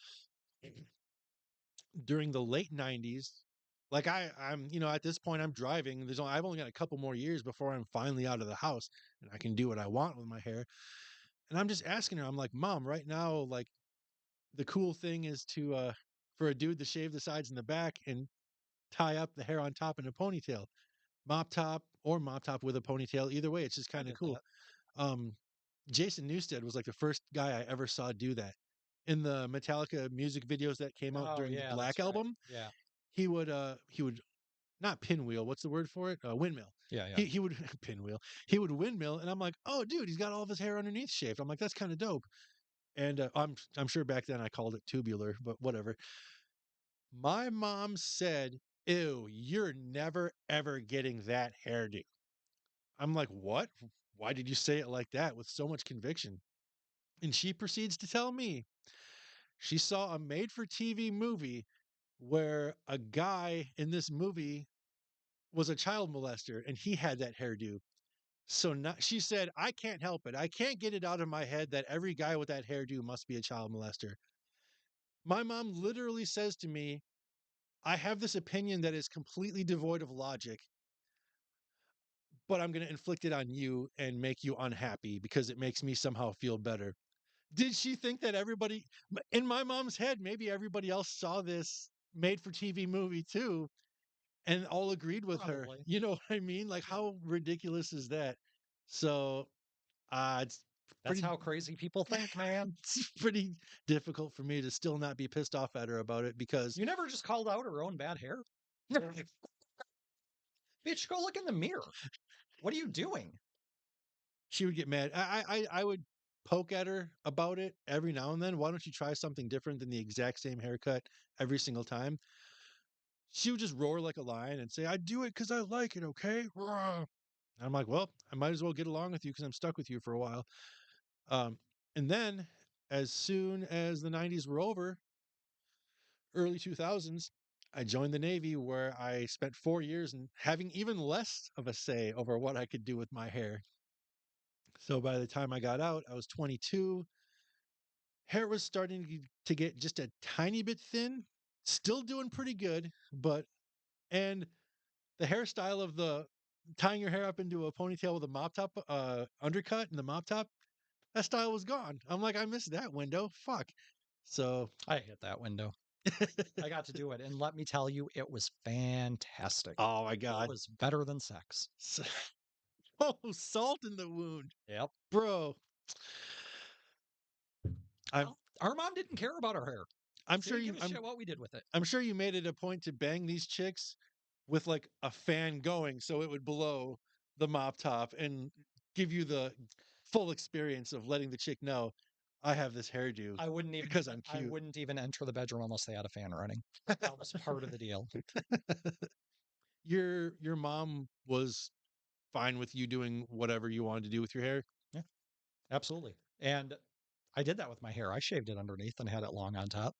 B: during the late 90s. Like I'm, at this point I'm driving. I've only got a couple more years before I'm finally out of the house and I can do what I want with my hair. And I'm just asking her, I'm like, Mom, right now, like the cool thing is to for a dude to shave the sides and the back and tie up the hair on top in a ponytail. Mop top with a ponytail. Either way, it's just
A: I
B: kind of
A: get
B: cool.
A: that.
B: Um Jason Newsted was like the first guy I ever saw do that. In the Metallica music videos that came out
A: Oh
B: during the
A: yeah,
B: Black
A: that's right.
B: album,
A: Yeah,
B: he would not pinwheel, what's the word for it? Windmill.
A: yeah, yeah.
B: He would pinwheel. He would windmill, and I'm like, "Oh, dude, he's got all of his hair underneath shaved." I'm like, "That's kind of dope." And I'm sure back then I called it tubular, but whatever. My mom said, "Ew, you're never ever getting that hairdo." I'm like, "What? Why did you say it like that with so much conviction?" And she proceeds to tell me she saw a made for TV movie where a guy in this movie was a child molester and he had that hairdo. So now, she said, I can't help it. I can't get it out of my head that every guy with that hairdo must be a child molester. My mom literally says to me, I have this opinion that is completely devoid of logic, but I'm going to inflict it on you and make you unhappy because it makes me somehow feel better. Did she think that everybody, in my mom's head, maybe everybody else saw this made for TV movie too and all agreed with her?
A: Probably.
B: You know what I mean? Like, how ridiculous is that? So, it's
A: That's
B: pretty
A: how crazy people think, man.
B: it's pretty difficult for me to still not be pissed off at her about it because
A: You never just called out her own bad hair? Bitch, go look in the mirror. What are you doing?
B: she would get mad. I would poke at her about it every now and then. Why don't you try something different than the exact same haircut every single time? She would just roar like a lion and say, I do it because I like it, okay? And I'm like, well, I might as well get along with you because I'm stuck with you for a while. Um, and then as soon as the 90s were over, early 2000s, I joined the Navy where I spent 4 years and having even less of a say over what I could do with my hair. So by the time I got out, I was 22. Hair was starting to get just a tiny bit thin, still doing pretty good, but and the hairstyle of the tying your hair up into a ponytail with a mop top undercut and the mop top, that style was gone. I'm like, I missed that window. Fuck. So
A: I hit that window. I got to do it. And let me tell you, it was fantastic.
B: oh my
A: It
B: god.
A: was better than sex.
B: So, oh, salt in the wound.
A: Yep.
B: Bro. I'm
A: Well, our mom didn't care about our hair.
B: I'm
A: She
B: sure
A: didn't
B: you
A: give a shit what we did with it.
B: I'm sure you made it a point to bang these chicks with like a fan going so it would blow the mop top and give you the full experience of letting the chick know I have this hairdo
A: I wouldn't even
B: because I'm
A: I
B: cute.
A: wouldn't even enter the bedroom unless they had a fan running. That was part of the deal.
B: Your mom was fine with you doing whatever you wanted to do with your hair.
A: Yeah, absolutely. And I did that with my hair. I shaved it underneath and had it long on top.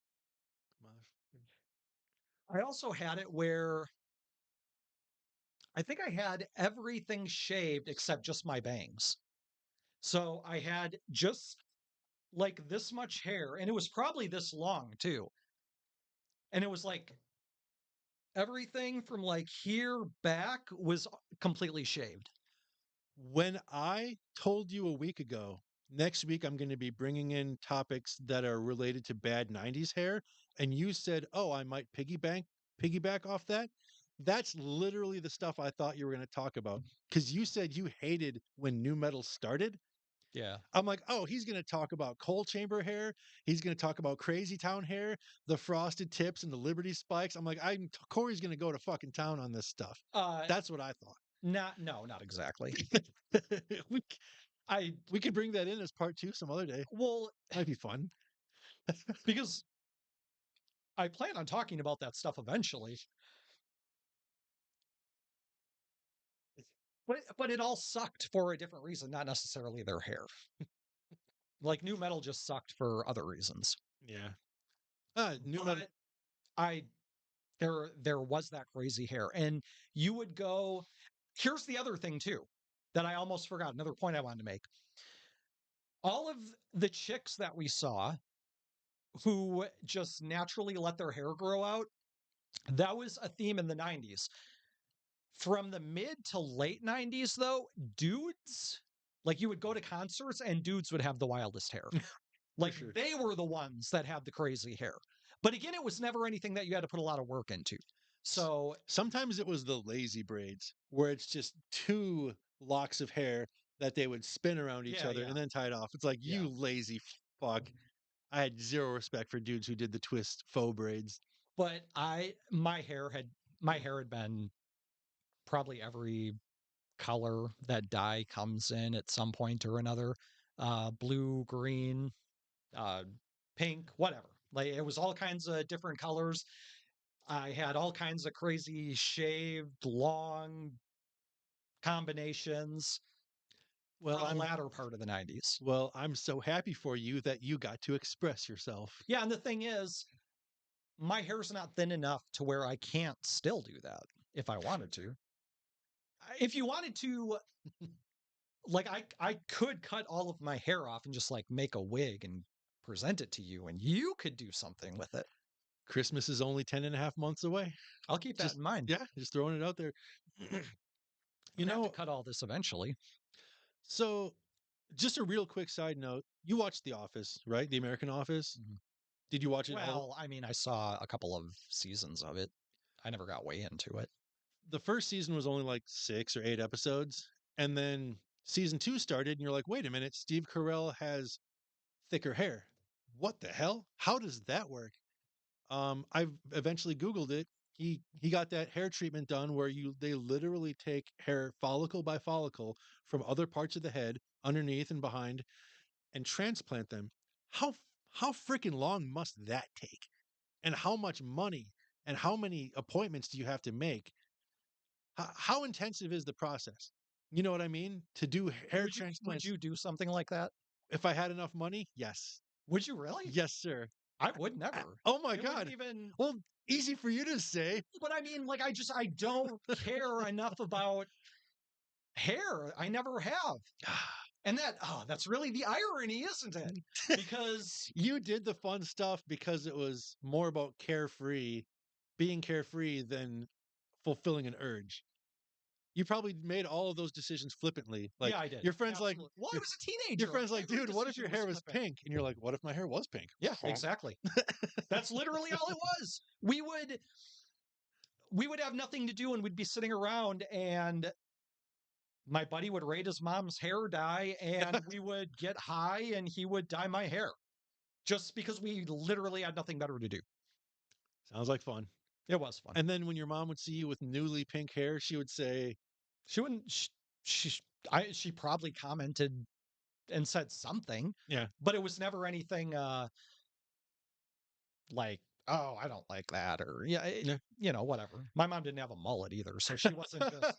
A: I also had it where I think I had everything shaved except just my bangs. So I had just like this much hair, and it was probably this long too. And it was like everything from like here back was completely shaved.
B: When I told you a week ago, next week I'm going to be bringing in topics that are related to bad 90s hair, and you said, "Oh, I might piggyback off that." That's literally the stuff I thought you were going to talk about because you said you hated when new metal started.
A: Yeah.
B: I'm like, oh, he's going to talk about coal chamber hair. He's going to talk about crazy town hair, the frosted tips and the Liberty spikes. I'm like, Corey's going to go to fucking town on this stuff.
A: Uh
B: That's what I thought.
A: not exactly.
B: we
A: I
B: we could bring that in as part two some other day.
A: well
B: Might be fun.
A: because I plan on talking about that stuff eventually. But it all sucked for a different reason, not necessarily their hair. Like new metal just sucked for other reasons.
B: Yeah. New metal.
A: But I there was that crazy hair. And you would go, here's the other thing too that I almost forgot. Another point I wanted to make. All of the chicks that we saw who just naturally let their hair grow out, that was a theme in the 90s. From the mid to late 90s, though, dudes, like you would go to concerts and dudes would have the wildest hair. Like
B: sure.
A: they were the ones that had the crazy hair. But again, it was never anything that you had to put a lot of work into. So
B: Sometimes it was the lazy braids where it's just two locks of hair that they would spin around each
A: yeah,
B: other
A: yeah,
B: and then tie it off. It's like,
A: yeah.
B: you lazy fuck. I had zero respect for dudes who did the twist faux braids.
A: But my hair had been probably every color that dye comes in at some point or another. Blue, green, uh, pink, whatever. Like it was all kinds of different colors. I had all kinds of crazy shaved long combinations
B: Well,
A: for the
B: I'm
A: latter part of the 90s.
B: well, I'm so happy for you that you got to express yourself.
A: Yeah, and the thing is,
C: my hair's not thin enough to where I can't still do that if I wanted to. If you wanted to, like, I could cut all of my hair off and just like make a wig and present it to you, and you could do something with it.
B: Christmas is only 10 and a half months away.
C: I'll keep that
B: Just-
C: in mind.
B: Yeah, just throwing it out there.
C: You have to cut all this eventually.
B: So just a real quick side note. You watched The Office, right? The American Office?
C: Mhm.
B: Did you watch it all?
C: Well, I mean, I saw a couple of seasons of it. I never got way into it.
B: The first season was only like 6 or 8 episodes. And then season 2 started, and you're like, wait a minute, Steve Carell has thicker hair. What the hell? How does that work? I've eventually Googled it. He got that hair treatment done where they literally take hair follicle by follicle from other parts of the head, underneath and behind, and transplant them. How how freaking long must that take? And how much money and how many appointments do you have to make? How intensive is the process? You know what I mean? To do hair
C: Would
B: transplants.
C: you do something like that?
B: If I had enough money, yes.
C: Would you really?
B: Yes, sir.
C: I would never.
B: Oh my
C: It
B: God.
C: wouldn't even.
B: Well, easy for you to say.
C: But I mean, like, I don't care enough about hair. I never have. And that's really the irony, isn't it? Because
B: You did the fun stuff because it was more about being carefree than fulfilling an urge. You probably made all of those decisions flippantly. Like,
C: yeah, I did.
B: your friends
C: Absolutely. Well, I
B: your-
C: was a teenager.
B: your friends like,
C: Every
B: dude, what if your
C: decision
B: hair was
C: flippant.
B: pink? And you're like, what if my hair was pink?
C: Yeah, exactly. That's literally all it was. We would have nothing to do and we'd be sitting around and my buddy would raid his mom's hair dye and we would get high and he would dye my hair just because we literally had nothing better to do.
B: Sounds like fun.
C: It was fun.
B: And then when your mom would see you with newly pink hair, she would say,
C: She wouldn't, she probably commented and said something.
B: Yeah.
C: But it was never anything like, oh, I don't like that, or whatever. My mom didn't have a mullet either, so she wasn't just.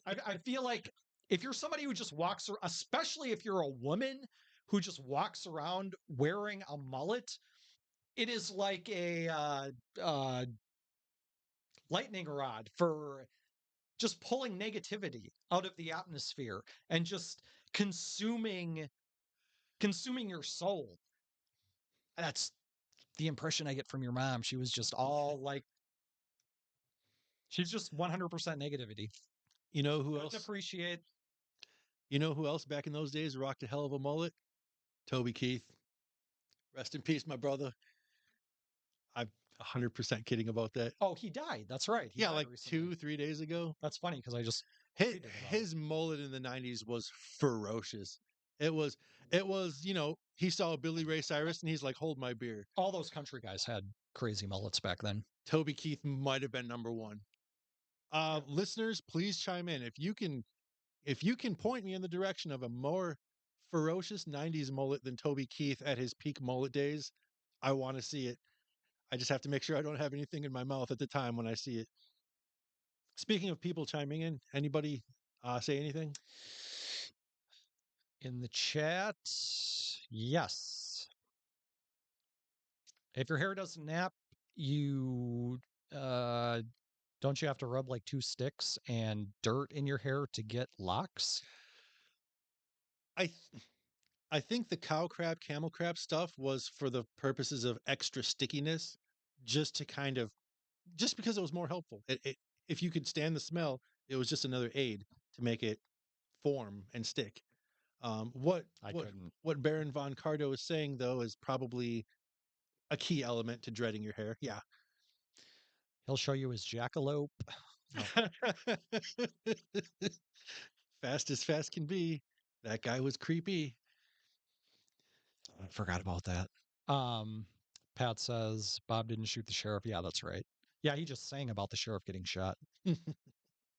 C: I feel like if you're somebody who just walks, especially if you're a woman who just walks around wearing a mullet, it is like a lightning rod for just pulling negativity out of the atmosphere and just consuming your soul. That's the impression I get from your mom. She was just all like, she's just 100% negativity.
B: you know who
C: Couldn't
B: else?
C: appreciate.
B: You know who else back in those days rocked a hell of a mullet? Toby Keith. Rest in peace, my brother. I'm 100% kidding about that.
C: Oh, he died. That's right. He
B: Yeah,
C: died
B: like
C: recently.
B: 2-3 days ago.
C: That's funny because I just
B: His,
C: tweeted about
B: his mullet in the 90s was ferocious. It was, he saw Billy Ray Cyrus and he's like, hold my beer.
C: all those country guys had crazy mullets back then.
B: Toby Keith might have been number one. Listeners, please chime in. If you can point me in the direction of a more ferocious 90s mullet than Toby Keith at his peak mullet days, I want to see it. I just have to make sure I don't have anything in my mouth at the time when I see it. Speaking of people chiming in, anybody say anything?
C: In the chat, yes. If your hair doesn't nap, you don't you have to rub like 2 sticks and dirt in your hair to get locks?
B: I think the cow crab, camel crab stuff was for the purposes of extra stickiness, just because it was more helpful. If you could stand the smell, it was just another aid to make it form and stick. What
C: I
B: what
C: couldn't.
B: what Baron von Cardo is saying though is probably a key element to dreading your hair. Yeah.
C: He'll show you his jackalope.
B: Fast as fast can be. That guy was creepy.
C: I forgot about that. Pat says Bob didn't shoot the sheriff. Yeah, that's right. Yeah, he just sang about the sheriff getting shot.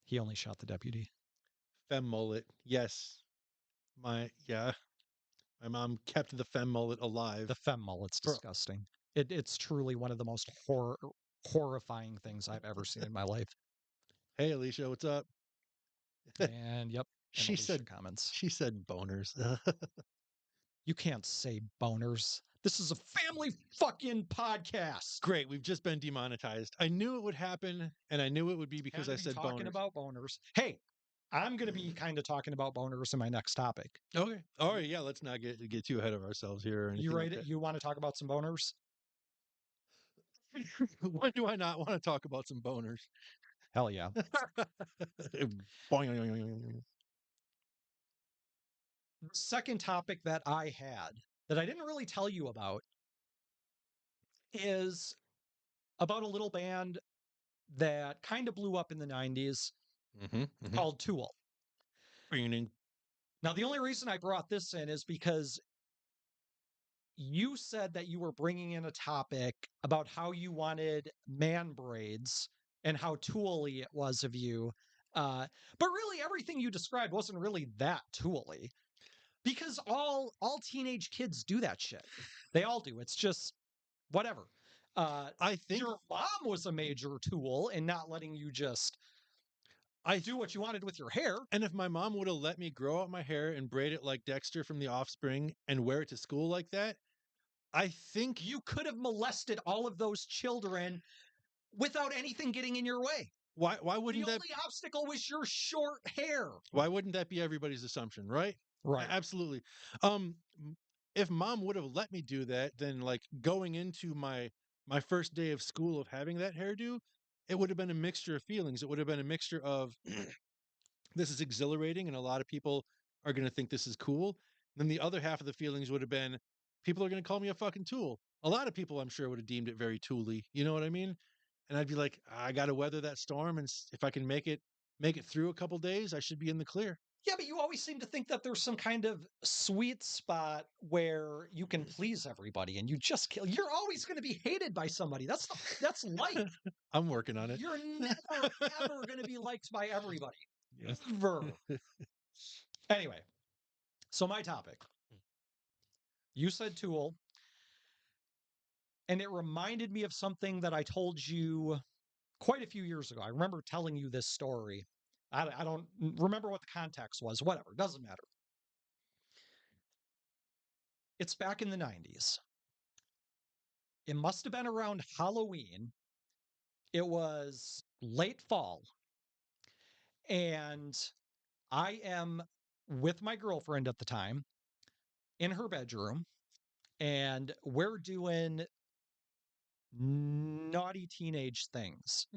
C: He only shot the deputy.
B: Fem mullet. Yes. My mom kept the fem mullet alive.
C: The fem mullet's
B: For-
C: disgusting. It's truly one of the most horrifying things I've ever seen in my life.
B: Hey Alicia, what's up?
C: And yep, and
B: She
C: Alicia
B: said
C: comments.
B: she said boners.
C: You can't say boners. This is a family fucking podcast.
B: Great, we've just been demonetized. I knew it would happen, and I knew it would be because I said
C: talking
B: boners.
C: about boners. Hey, I'm going to be kind of talking about boners in my next topic.
B: Okay. All right. Yeah. Let's not get too ahead of ourselves here. Or anything
C: You
B: like
C: ready?
B: that.
C: You want to talk about some boners?
B: When do I not want to talk about some boners?
C: Hell yeah.
B: Boing.
C: The second topic that I had that I didn't really tell you about is about a little band that kind of blew up in the 90s called Tool. Now, the only reason I brought this in is because you said that you were bringing in a topic about how you wanted man braids and how tooly it was of you. But really, everything you described wasn't really that tooly, because all teenage kids do that shit. They all do. It's just whatever.
B: I think
C: Your mom was a major tool in not letting you just do what you wanted with your hair.
B: And if my mom would have let me grow out my hair and braid it like Dexter from The Offspring and wear it to school like that, I think
C: You could have molested all of those children without anything getting in your way.
B: why wouldn't
C: The
B: that
C: only obstacle was your short hair.
B: why wouldn't that be everybody's assumption, right?
C: Right.
B: Absolutely. If mom would have let me do that, then like going into my first day of school of having that hairdo, it would have been a mixture of feelings. It would have been a mixture of this is exhilarating and a lot of people are going to think this is cool. Then the other half of the feelings would have been people are going to call me a fucking tool. A lot of people I'm sure would have deemed it very tooly. You know what I mean? And I'd be like, I got to weather that storm, and if I can make it through a couple days, I should be in the clear.
C: Yeah, but you always seem to think that there's some kind of sweet spot where you can please everybody, and you just kill. You're always going to be hated by somebody. That's life.
B: I'm working on it.
C: You're never ever going to be liked by everybody.
B: Yeah.
C: Ever. Anyway, so my topic. You said Tool, and it reminded me of something that I told you quite a few years ago. I remember telling you this story. I don't remember what the context was. Whatever, doesn't matter. It's back in the 90s. It must have been around Halloween. It was late fall. And I am with my girlfriend at the time in her bedroom. And we're doing naughty teenage things.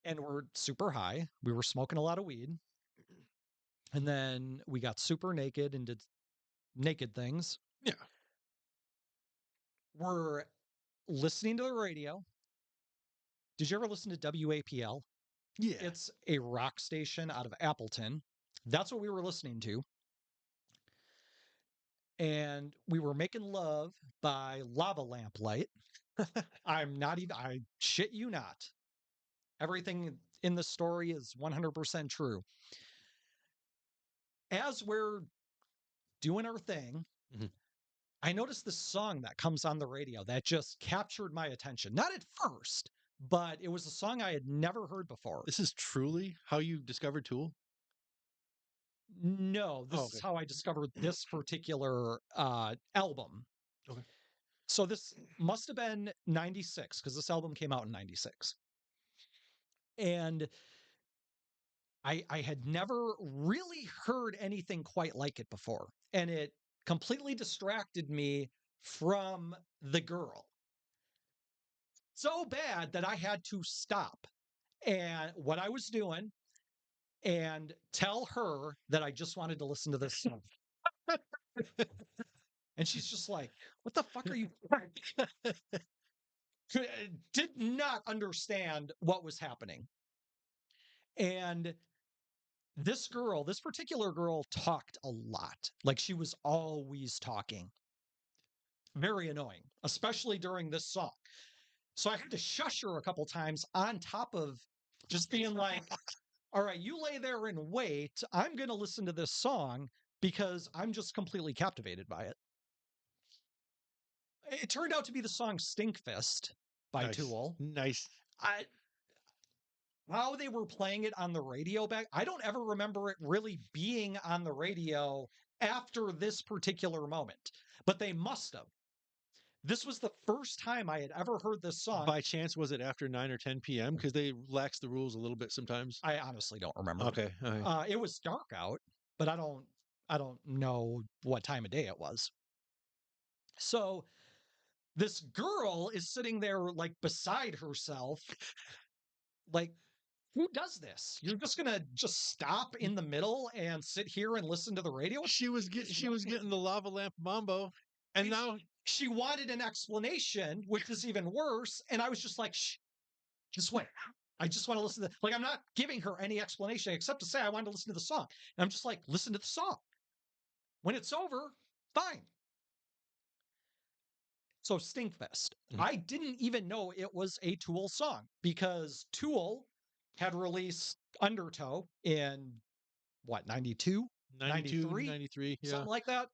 C: And we're super high. We were smoking a lot of weed. And then we got super naked and did naked things.
B: Yeah.
C: We're listening to the radio. Did you ever listen to WAPL?
B: Yeah.
C: It's a rock station out of Appleton. That's what we were listening to. And we were making love by Lava Lamplight. I shit you not. Everything in the story is 100% true. As we're doing our thing, I noticed this song that comes on the radio that just captured my attention. Not at first, but it was a song I had never heard before.
B: This is truly how you discovered Tool?
C: No, this is how I discovered this particular album.
B: Okay.
C: So this must have been 96, because this album came out in 96. And I had never really heard anything quite like it before. And it completely distracted me from the girl. So bad that I had to stop and what I was doing and tell her that I just wanted to listen to this song. And she's just like, what the fuck are you? Did not understand what was happening. And this particular girl talked a lot. Like, she was always talking. Very annoying, especially during this song. So I had to shush her a couple times on top of just being like, all right, you lay there and wait. I'm going to listen to this song because I'm just completely captivated by it. It turned out to be the song Stinkfist by Tool.
B: Nice.
C: How they were playing it on the radio back, I don't ever remember it really being on the radio after this particular moment, but they must have. This was the first time I had ever heard this song.
B: By chance, was it after 9 or 10 p.m.? Because they lax the rules a little bit sometimes.
C: I honestly don't remember.
B: Okay.
C: It was dark out, but I don't know what time of day it was. So this girl is sitting there like beside herself, like, who does this? You're just gonna just stop in the middle and sit here and listen to the radio?
B: She was getting the lava lamp mambo, and now
C: She wanted an explanation, which is even worse. And I was just like, shh, just wait. I just want to listen to, like, I'm not giving her any explanation except to say I wanted to listen to the song. And I'm just like, listen to the song. When it's over, fine. So Stinkfest. I didn't even know it was a Tool song because Tool had released Undertow in what, 92?
B: 93, yeah.
C: Something like that.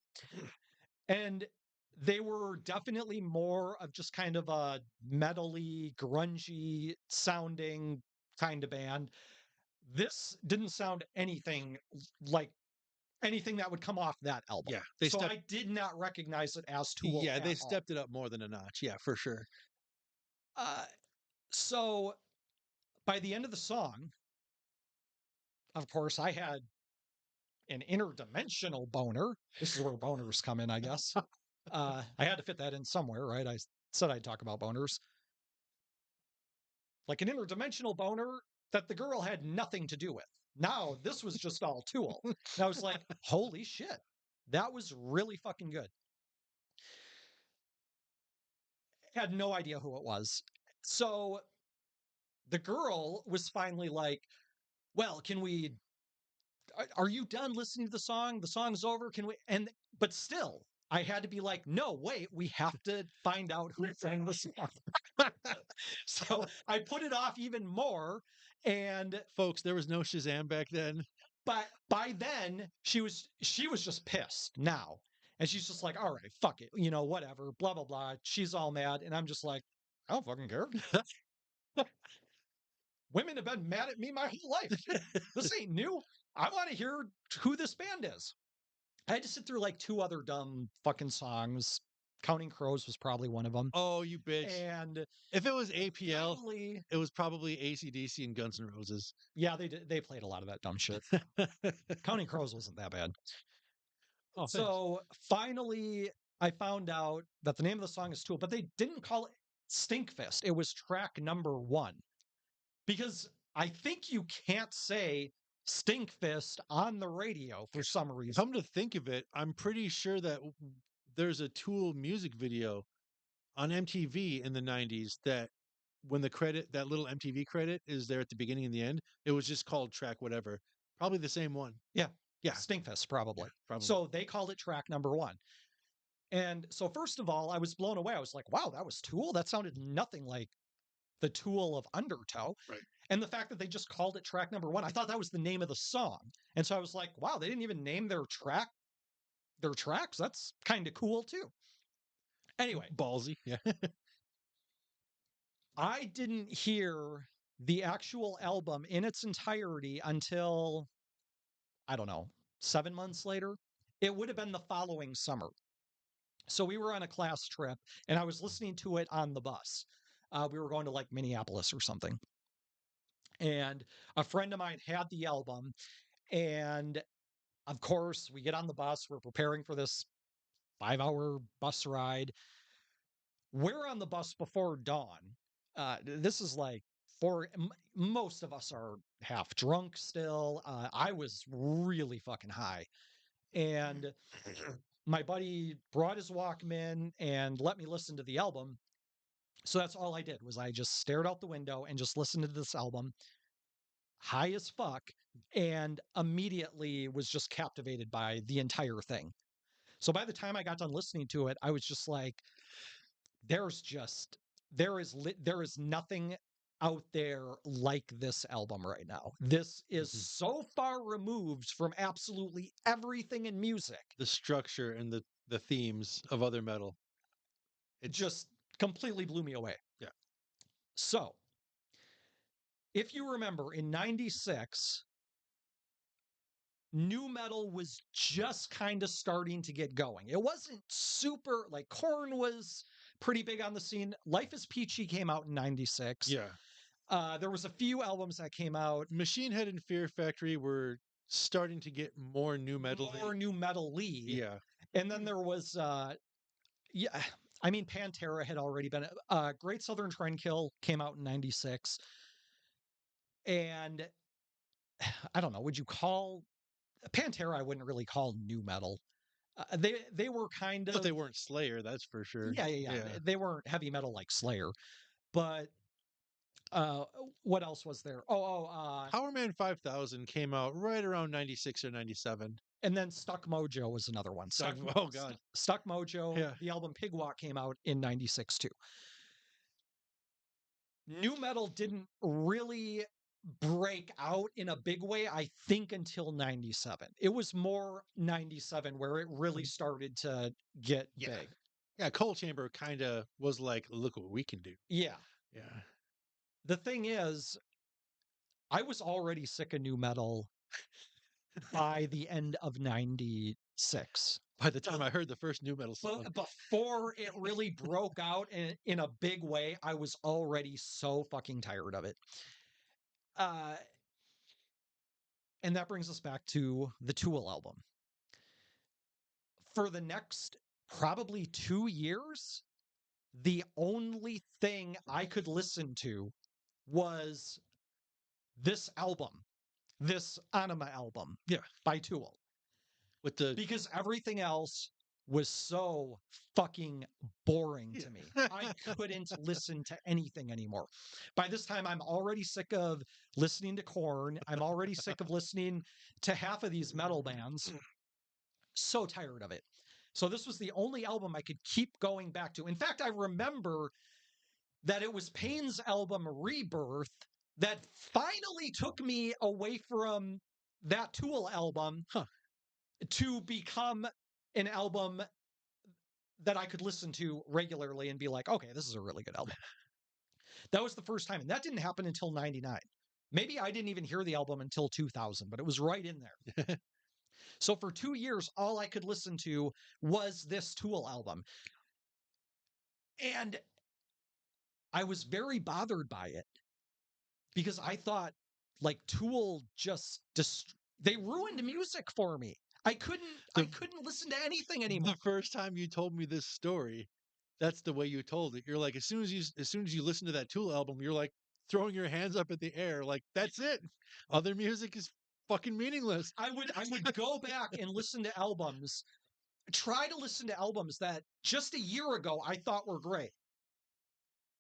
C: And they were definitely more of just kind of a metally, grungy sounding kind of band. This didn't sound anything like anything that would come off that album.
B: Yeah,
C: so I did not recognize it as Tool.
B: Yeah, they
C: at all.
B: stepped it up more than a notch. Yeah, for sure.
C: So by the end of the song, of course, I had an interdimensional boner. This is where boners come in, I guess. I had to fit that in somewhere, right? I said I'd talk about boners. Like an interdimensional boner that the girl had nothing to do with. Now, this was just all Tool. And I was like, holy shit. That was really fucking good. Had no idea who it was. So the girl was finally like, well, are you done listening to the song? The song's over. But still, I had to be like, no, wait, we have to find out who sang the song. So I put it off even more. And
B: folks, there was no Shazam back then.
C: But by then, she was just pissed now. And she's just like, all right, fuck it. Whatever, blah, blah, blah. She's all mad. And I'm just like, I don't fucking care. Women have been mad at me my whole life. This ain't new. I want to hear who this band is. I had to sit through like 2 other dumb fucking songs. Counting Crows was probably one of them.
B: Oh, you bitch.
C: And
B: if it was APL,
C: finally,
B: it was probably AC/DC and Guns N' Roses.
C: Yeah, they played a lot of that dumb shit. Counting Crows wasn't that bad.
B: Oh,
C: so finally, I found out that the name of the song is Tool, but they didn't call it Stinkfist. It was track number 1. Because I think you can't say Stinkfist on the radio for some reason.
B: Come to think of it, I'm pretty sure that there's a Tool music video on MTV in the 90s that when that little MTV credit is there at the beginning and the end, it was just called track whatever. Probably the same one.
C: Yeah.
B: Yeah.
C: Stinkfist, probably.
B: Yeah, probably.
C: So they called it track number 1. And so first of all, I was blown away. I was like, wow, that was Tool? That sounded nothing like the Tool of Undertow.
B: Right.
C: And the fact that they just called it track number 1, I thought that was the name of the song. And so I was like, wow, they didn't even name their tracks. That's kind of cool too. Anyway.
B: Ballsy. Yeah.
C: I didn't hear the actual album in its entirety until, I don't know, 7 months later. It would have been the following summer. So we were on a class trip and I was listening to it on the bus. We were going to like Minneapolis or something. And a friend of mine had the album. And of course, we get on the bus. We're preparing for this 5-hour bus ride. We're on the bus before dawn. This is like most of us are half drunk still. I was really fucking high. And my buddy brought his Walkman and let me listen to the album. So that's all I did was I just stared out the window and just listened to this album, high as fuck, and immediately was just captivated by the entire thing. So by the time I got done listening to it, I was just like, there is nothing out there like this album right now. This is so far removed from absolutely everything in music.
B: The structure and the themes of other metal.
C: It just completely blew me away.
B: Yeah.
C: So, if you remember in 96, new metal was just kind of starting to get going. It wasn't super, like Korn was pretty big on the scene. Life is Peachy came out in 96.
B: Yeah.
C: There was a few albums that came out.
B: Machine Head and Fear Factory were starting to get more new metal.
C: More new metal-y.
B: Yeah.
C: And then there was yeah, I mean Pantera had already been Great Southern Trendkill came out in 96. And I don't know, would you call Pantera, I wouldn't really call new metal. They were kind of,
B: But they weren't Slayer, that's for sure.
C: yeah. They weren't heavy metal like Slayer. But uh what else was there?
B: Power Man 5000 came out right around 96 or 97.
C: And then Stuck Mojo was another one.
B: Oh god.
C: Stuck Mojo,
B: Yeah.
C: the album Pig Walk came out in 96 too. New metal didn't really break out in a big way, I think, until 97. It was more 97 where it really started to get big.
B: Yeah, Coal Chamber kind of was like, look what we can do.
C: Yeah.
B: Yeah.
C: The thing is, I was already sick of new metal by the end of 96.
B: By the time I heard the first new metal song.
C: But before it really broke out in a big way, I was already so fucking tired of it. And that brings us back to the Tool album. For the next probably 2 years, the only thing I could listen to was this album, this Anima album, by Tool. Because everything else was so fucking boring to me. I couldn't listen to anything anymore. By this time, I'm already sick of listening to Korn. I'm already sick of listening to half of these metal bands. So tired of it. So this was the only album I could keep going back to. In fact, I remember that it was Payne's album Rebirth that finally took me away from that Tool album to become an album that I could listen to regularly and be like, okay, this is a really good album. That was the first time. And that didn't happen until 99. Maybe I didn't even hear the album until 2000, but it was right in there. So for 2 years, all I could listen to was this Tool album. And I was very bothered by it because I thought, like, Tool just they ruined music for me. I couldn't listen to anything anymore.
B: The first time you told me this story, that's the way you told it. You're like, as soon as you listen to that Tool album, you're like throwing your hands up in the air, like that's it. Other music is fucking meaningless.
C: I would go back and listen to albums, try to listen to albums that just a year ago I thought were great.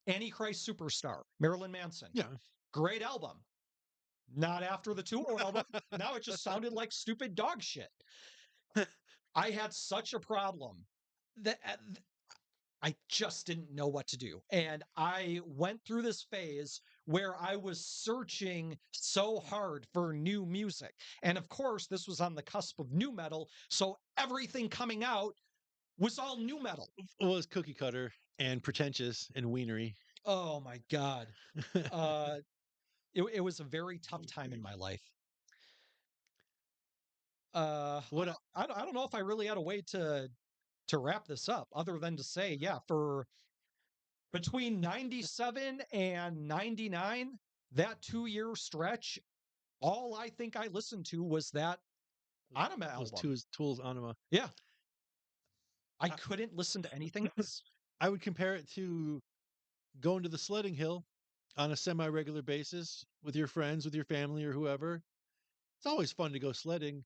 C: Antichrist Superstar, Marilyn Manson.
B: Yeah.
C: Great album. Not after the Tool album. Now it just sounded like stupid dog shit. I had such a problem that I just didn't know what to do. And I went through this phase where I was searching so hard for new music. And of course, this was on the cusp of new metal. So everything coming out was all new metal.
B: It was cookie cutter and pretentious and weenery.
C: Oh my God. It was a very tough time in my life. I don't know if I really had a way to wrap this up other than to say, yeah, for between 97 and 99, that 2-year stretch, all I think I listened to was that Anima album.
B: Tool's Anima.
C: Yeah. I couldn't listen to anything else.
B: I would compare it to going to the sledding hill on a semi-regular basis with your friends, with your family, or whoever. It's always fun to go sledding.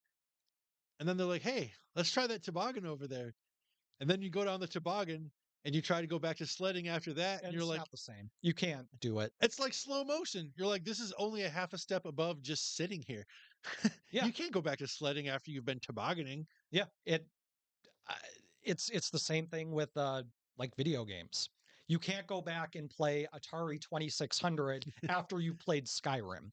B: And then they're like, hey, let's try that toboggan over there. And then you go down the toboggan and you try to go back to sledding after that. And you're
C: it's
B: like,
C: not the same. You can't do it.
B: It's like slow motion. You're like, this is only a half a step above just sitting here.
C: Yeah.
B: You can't go back to sledding after you've been tobogganing.
C: Yeah. It's the same thing with like video games. You can't go back and play Atari 2600 after you played Skyrim.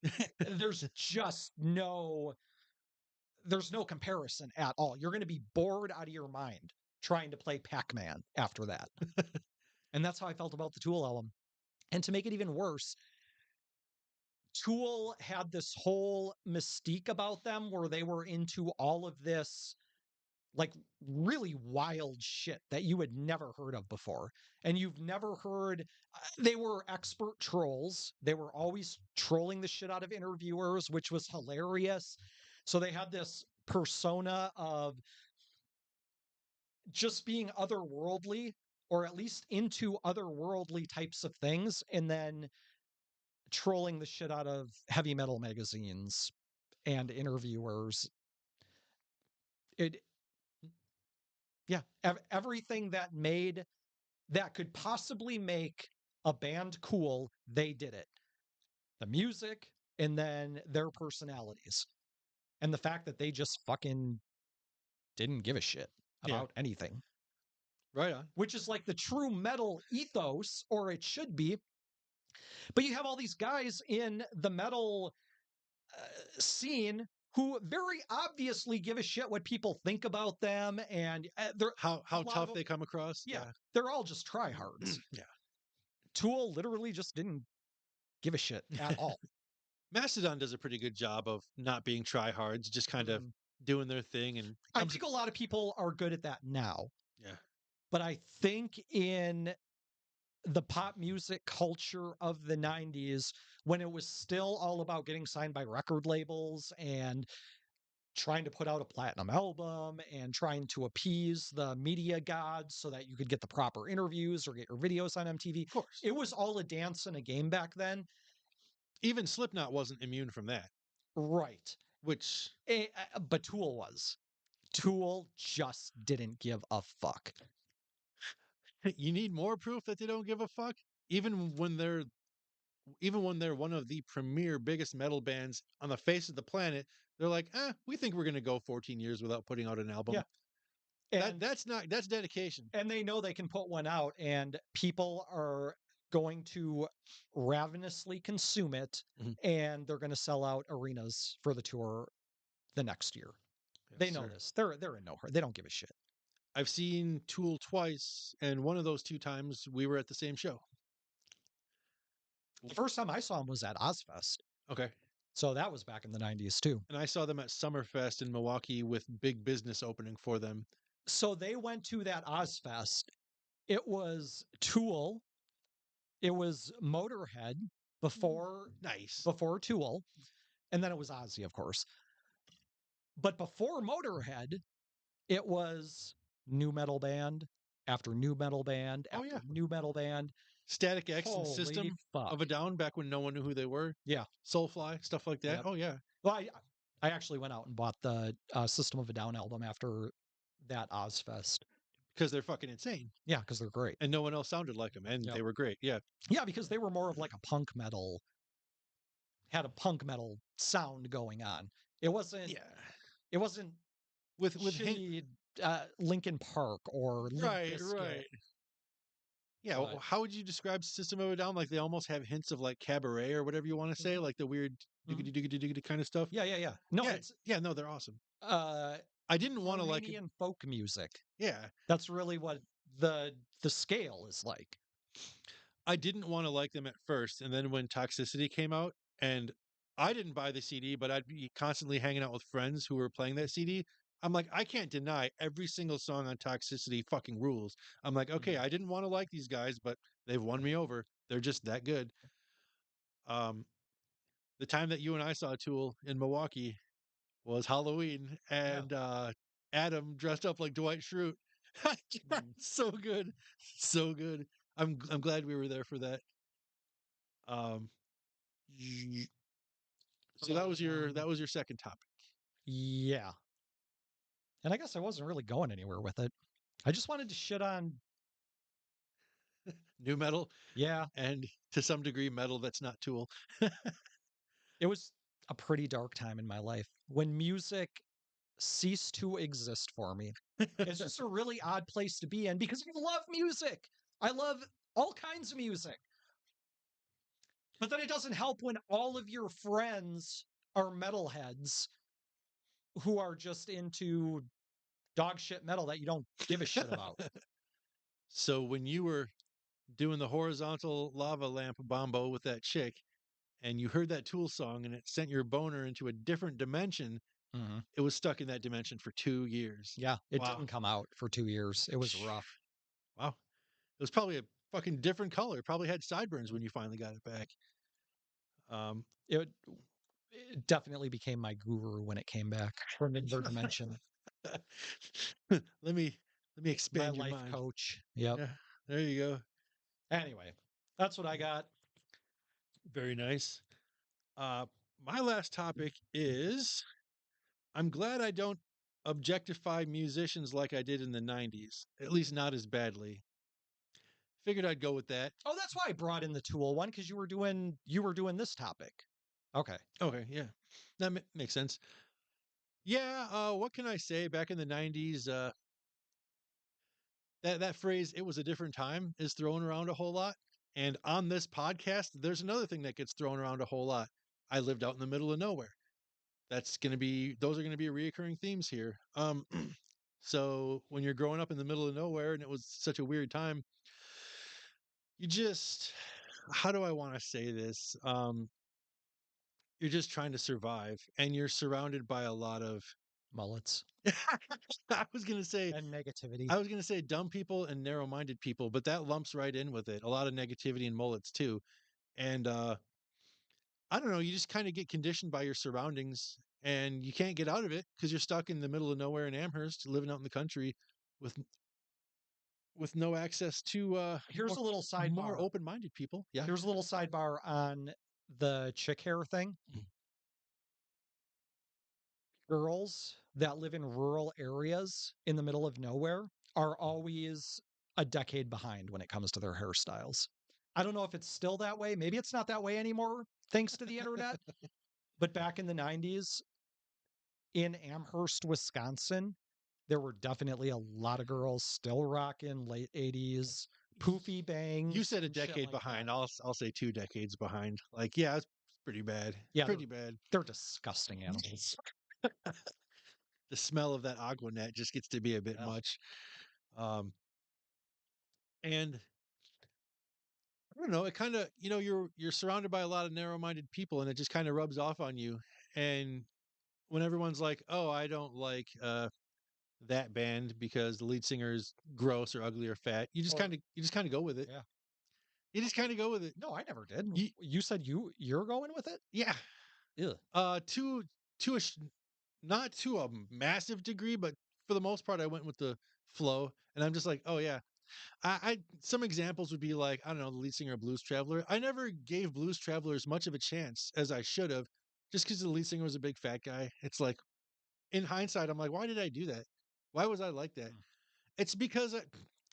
C: There's no comparison at all. You're going to be bored out of your mind trying to play Pac-Man after that. And that's how I felt about the Tool album. And to make it even worse, Tool had this whole mystique about them where they were into all of this like really wild shit that you had never heard of before. And you've never heard, they were expert trolls. They were always trolling the shit out of interviewers, which was hilarious. So they had this persona of just being otherworldly, or at least into otherworldly types of things, and then trolling the shit out of heavy metal magazines and interviewers. It, yeah, everything that could possibly make a band cool, they did it. The music and then their personalities. And the fact that they just fucking didn't give a shit
B: Yeah.
C: about anything.
B: Right on.
C: Which is like the true metal ethos, or it should be. But you have all these guys in the metal scene who very obviously give a shit what people think about them, and they're
B: How
C: a lot
B: tough
C: of
B: they come across.
C: yeah, they're all just tryhards.
B: Yeah.
C: Tool literally just didn't give a shit at all.
B: Mastodon does a pretty good job of not being tryhards, just kind of
C: Mhm.
B: doing their thing. And
C: I
B: comes-
C: think a lot of people are good at that now,
B: yeah,
C: but I think in the pop music culture of the 90s, when it was still all about getting signed by record labels and trying to put out a platinum album and trying to appease the media gods so that you could get the proper interviews or get your videos on MTV.
B: of course.
C: It was all a dance and a game back then.
B: Even Slipknot wasn't immune from that,
C: Right.
B: which
C: But Tool was. Tool just didn't give a fuck.
B: you need more proof that they don't give a fuck. Even when they're one of the premier biggest metal bands on the face of the planet, they're like, we think we're gonna go 14 years without putting out an album.
C: Yeah.
B: That's dedication.
C: And they know they can put one out and people are going to ravenously consume it,
B: Mhm.
C: and they're going to sell out arenas for the tour the next year. They
B: Yes,
C: know
B: sir.
C: this. They're in no hurry. They don't give a shit.
B: I've seen Tool twice, and one of those 2 times we were at the same show.
C: The first time I saw them was at Ozfest.
B: Okay.
C: So that was back in the 90s too.
B: And I saw them at Summerfest in Milwaukee with Big Business opening for them.
C: So they went to that Ozfest. It was Tool. It was Motorhead before
B: Nice.
C: Tool. And then it was Ozzy, of course. But before Motorhead, it was new metal band after new metal band
B: Oh,
C: after
B: yeah.
C: new metal band.
B: Static X and
C: Holy
B: System
C: fuck.
B: of a Down back when no one knew who they were.
C: Yeah.
B: Soulfly, stuff like that.
C: Yep.
B: Oh, yeah.
C: Well, I actually went out and bought the System of a Down album after that Ozfest.
B: Because they're fucking insane.
C: Yeah, because they're great.
B: And no one else sounded like them. And
C: Yep.
B: they were great. Yeah.
C: Yeah, because they were more of like a punk metal, had a punk metal sound going on. It wasn't.
B: Yeah.
C: It wasn't
B: With
C: shitty Linkin Park or Limp
B: right.
C: Bizkit.
B: Yeah.
C: But-
B: how would you describe System of a Down? Like they almost have hints of like cabaret or whatever you want to say, like the weird diggity diggity diggity kind of stuff.
C: Yeah. No,
B: yeah,
C: it's
B: no, they're awesome.
C: uh
B: I didn't want to like it.
C: Armenian folk music.
B: Yeah.
C: That's really what the scale is like.
B: I didn't want to like them at first, and then when Toxicity came out, and I didn't buy the CD, but I'd be constantly hanging out with friends who were playing that CD. I'm like, I can't deny every single song on Toxicity fucking rules. I'm like, okay, I didn't want to like these guys, but they've won me over. They're just that good. The time that you and I saw Tool in Milwaukee was Halloween, and Adam dressed up like Dwight Schrute. So good, so good. I'm glad we were there for that. So that was your second topic.
C: Yeah. And I guess I wasn't really going anywhere with it. I just wanted to shit on
B: New metal,
C: yeah.
B: and to some degree metal that's not Tool.
C: It was a pretty dark time in my life when music ceased to exist for me. It's just a really odd place to be in because I love music. I love all kinds of music. But then it doesn't help when all of your friends are metalheads who are just into dog shit metal that you don't give a shit about.
B: So when you were doing the horizontal lava lamp bombo with that chick, and you heard that Tool song and it sent your boner into a different dimension, it was stuck in that dimension for 2 years.
C: Yeah, it
B: Wow.
C: didn't come out for 2 years. It was rough.
B: Wow. It was probably a fucking different color. It probably had sideburns when you finally got it back.
C: It definitely became my guru when it came back from another dimension.
B: let me
C: My
B: expand your
C: life
B: mind.
C: coach. Yep.
B: Yeah, there you go.
C: Anyway, that's what I got.
B: Very nice. My last topic is I'm glad I don't objectify musicians like I did in the 90s, at least not as badly. Figured I'd go with that.
C: Oh, that's why I brought in the Tool one, because you were doing this topic. Okay.
B: Okay, yeah. That makes sense. Yeah, what can I say? Back in the 90s, that phrase "it was a different time" is thrown around a whole lot. And on this podcast, there's another thing that gets thrown around a whole lot. I lived out in the middle of nowhere. Those are gonna be reoccurring themes here. So when you're growing up in the middle of nowhere and it was such a weird time, you just how do I want to say this? You're just trying to survive and you're surrounded by a lot of
C: Mullets
B: I was gonna say
C: and negativity.
B: I was gonna say dumb people and narrow-minded people, but that lumps right in with it. A lot of negativity and mullets too. And I don't know, you just kind of get conditioned by your surroundings and you can't get out of it because you're stuck in the middle of nowhere in Amherst, living out in the country with no access to
C: Here's a little
B: more
C: sidebar.
B: open-minded people. Yeah.
C: Here's a little sidebar on the chick hair thing. Girls that live in rural areas in the middle of nowhere are always a decade behind when it comes to their hairstyles. I don't know if it's still that way. Maybe it's not that way anymore, thanks to the internet. But back in the 90s in Amherst, Wisconsin, there were definitely a lot of girls still rocking late 80s poofy bangs.
B: You said a
C: and shit
B: decade
C: like
B: behind.
C: that.
B: I'll say 2 decades behind. Like, yeah, it's pretty bad.
C: Yeah,
B: Pretty bad.
C: They're disgusting animals.
B: The smell of that Aqua Net just gets to be a bit
C: Yeah.
B: much. And I don't know, it kind of, you're surrounded by a lot of narrow-minded people and it just kind of rubs off on you. And when everyone's like, "Oh, I don't like that band because the lead singer is gross or ugly or fat,"
C: Or-
B: you just kind of go with it.
C: Yeah.
B: You just kind of go with it.
C: No, I never did.
B: You,
C: You said you're going with it?
B: yeah.
C: Ew.
B: To a not to a massive degree, but for the most part, I went with the flow, and I'm just like, oh yeah. I some examples would be like, I don't know, the lead singer of Blues Traveler. I never gave Blues Travelers much of a chance as I should have, just because the lead singer was a big fat guy. It's like, in hindsight, I'm like, why did I do that? Why was I like that?
C: Mm.
B: It's because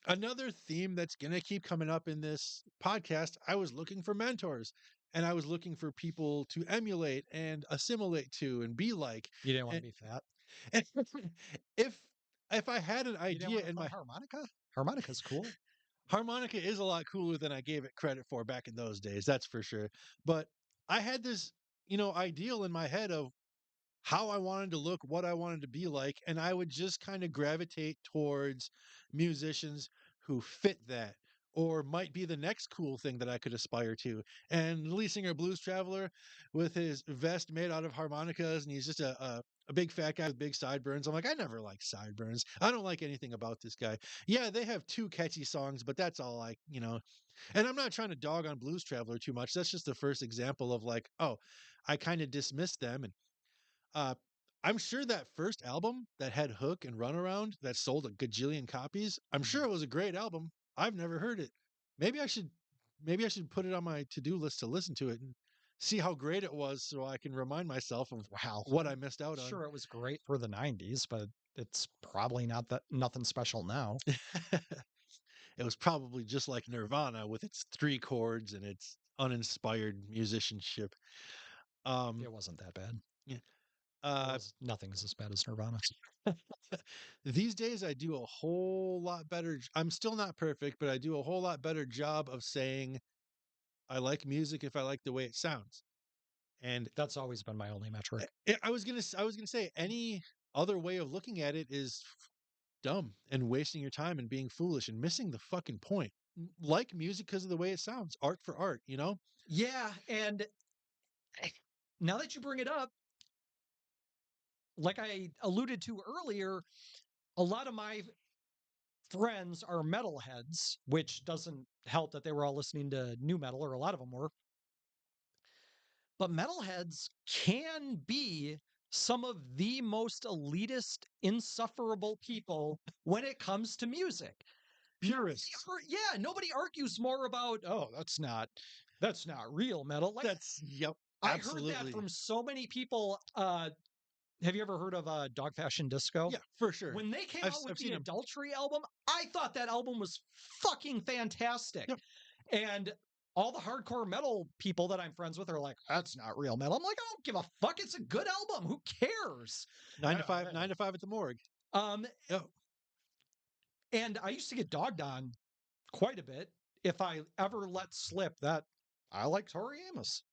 B: another theme that's going to keep coming up in this podcast, I was looking for mentors and I was looking for people to emulate and assimilate to and be like.
C: You didn't want
B: And,
C: to be fat.
B: and if I had an
C: You didn't
B: idea
C: want to
B: in
C: play
B: my
C: harmonica? Harmonica's cool.
B: harmonica is a lot cooler than I gave it credit for back in those days, that's for sure. But I had this, ideal in my head of how I wanted to look, what I wanted to be like, and I would just kind of gravitate towards musicians who fit that or might be the next cool thing that I could aspire to. And the lead singer Blues Traveler with his vest made out of harmonicas and he's just a big fat guy with big sideburns. I'm like, I never liked sideburns. I don't like anything about this guy. Yeah, they have 2 catchy songs, but that's all and I'm not trying to dog on Blues Traveler too much. That's just the first example of like, oh, I kind of dismissed them and uh, I'm sure that first album that had Hook and Runaround that sold a gajillion copies, I'm sure it was a great album. I've never heard it. Maybe I should put it on my to-do list to listen to it and see how great it was so I can remind myself of
C: Wow.
B: what I missed out on.
C: Sure, it was great for the 90s, but it's probably not that nothing special now.
B: It was probably just like Nirvana with its 3 chords and its uninspired musicianship.
C: It wasn't that bad.
B: Yeah.
C: Nothing's as bad as Nirvana.
B: These days, I do a whole lot better. I'm still not perfect, but I do a whole lot better job of saying I like music if I like the way it sounds. And
C: That's always been my only metric.
B: I was gonna say any other way of looking at it is dumb and wasting your time and being foolish and missing the fucking point. Like music because of the way it sounds, art for art,
C: Yeah, and now that you bring it up, like I alluded to earlier, a lot of my friends are metalheads, which doesn't help that they were all listening to new metal, or a lot of them were. But metalheads can be some of the most elitist, insufferable people when it comes to music.
B: Purists.
C: Yeah, nobody argues more about, oh, that's not real metal. Like
B: Yep.
C: I
B: Absolutely.
C: heard that from so many people. Have you ever heard of Dog Fashion Disco?
B: Yeah, for sure.
C: When they came
B: I've,
C: out with
B: I've
C: the
B: seen 'em.
C: Adultery album, I thought that album was fucking fantastic.
B: Yep.
C: And all the hardcore metal people that I'm friends with are like, that's not real metal. I'm like, I don't give a fuck. It's a good album. Who cares?
B: 9 to 5, 9 to 5 at the morgue.
C: Um,
B: Yep.
C: and I used to get dogged on quite a bit if I ever let slip that I like Tori Amos.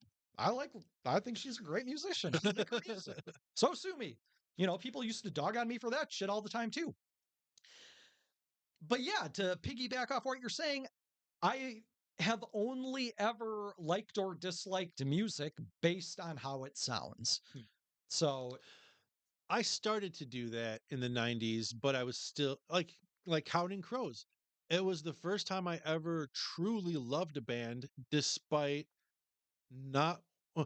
C: I think she's a great musician. She can make her music. So sue me. You know, people used to dog on me for that shit all the time too. But yeah, to piggyback off what you're saying, I have only ever liked or disliked music based on how it sounds. So
B: I started to do that in the 90s, but I was still like Counting Crows. It was the first time I ever truly loved a band despite not uh,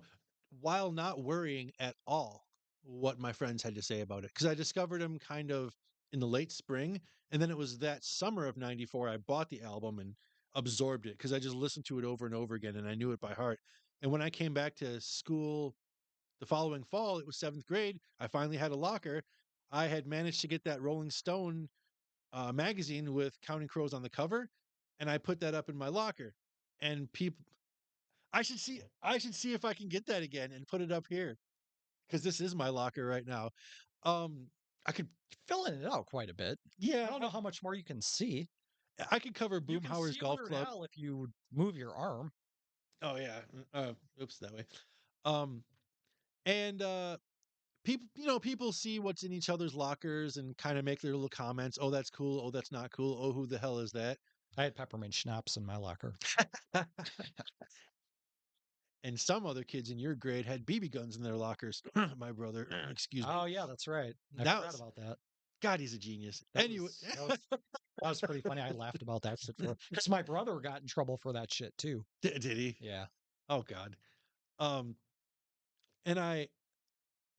B: while not worrying at all what my friends had to say about it, because I discovered them kind of in the late spring, and then it was that summer of 94 I bought the album and absorbed it because I just listened to it over and over again and I knew it by heart. And when I came back to school the following fall, it was 7th grade, I finally had a locker. I had managed to get that Rolling Stone magazine with Counting Crows on the cover, and I put that up in my locker. And people, I should see if I can get that again and put it up here because this is my locker right now. I could,
C: filling it out quite a bit.
B: yeah,
C: I don't know how much more you can see.
B: I could cover
C: You can
B: Boomhauer's
C: see
B: Golf
C: Weird
B: Club.
C: Al if you move your arm.
B: Oh yeah, oops, that way. Um, and people, people see what's in each other's lockers and kind of make their little comments. Oh, that's cool. Oh, that's not cool. Oh, who the hell is that?
C: I had peppermint schnapps in my locker.
B: And some other kids in your grade had BB guns in their lockers. My brother, excuse me.
C: Oh yeah, that's right. I
B: That
C: forgot
B: was
C: about that.
B: God. He's a genius.
C: That
B: Anyway,
C: was that was that was pretty funny. I laughed about that shit for because my brother got in trouble for that shit too.
B: did he?
C: Yeah.
B: Oh God. Um, and I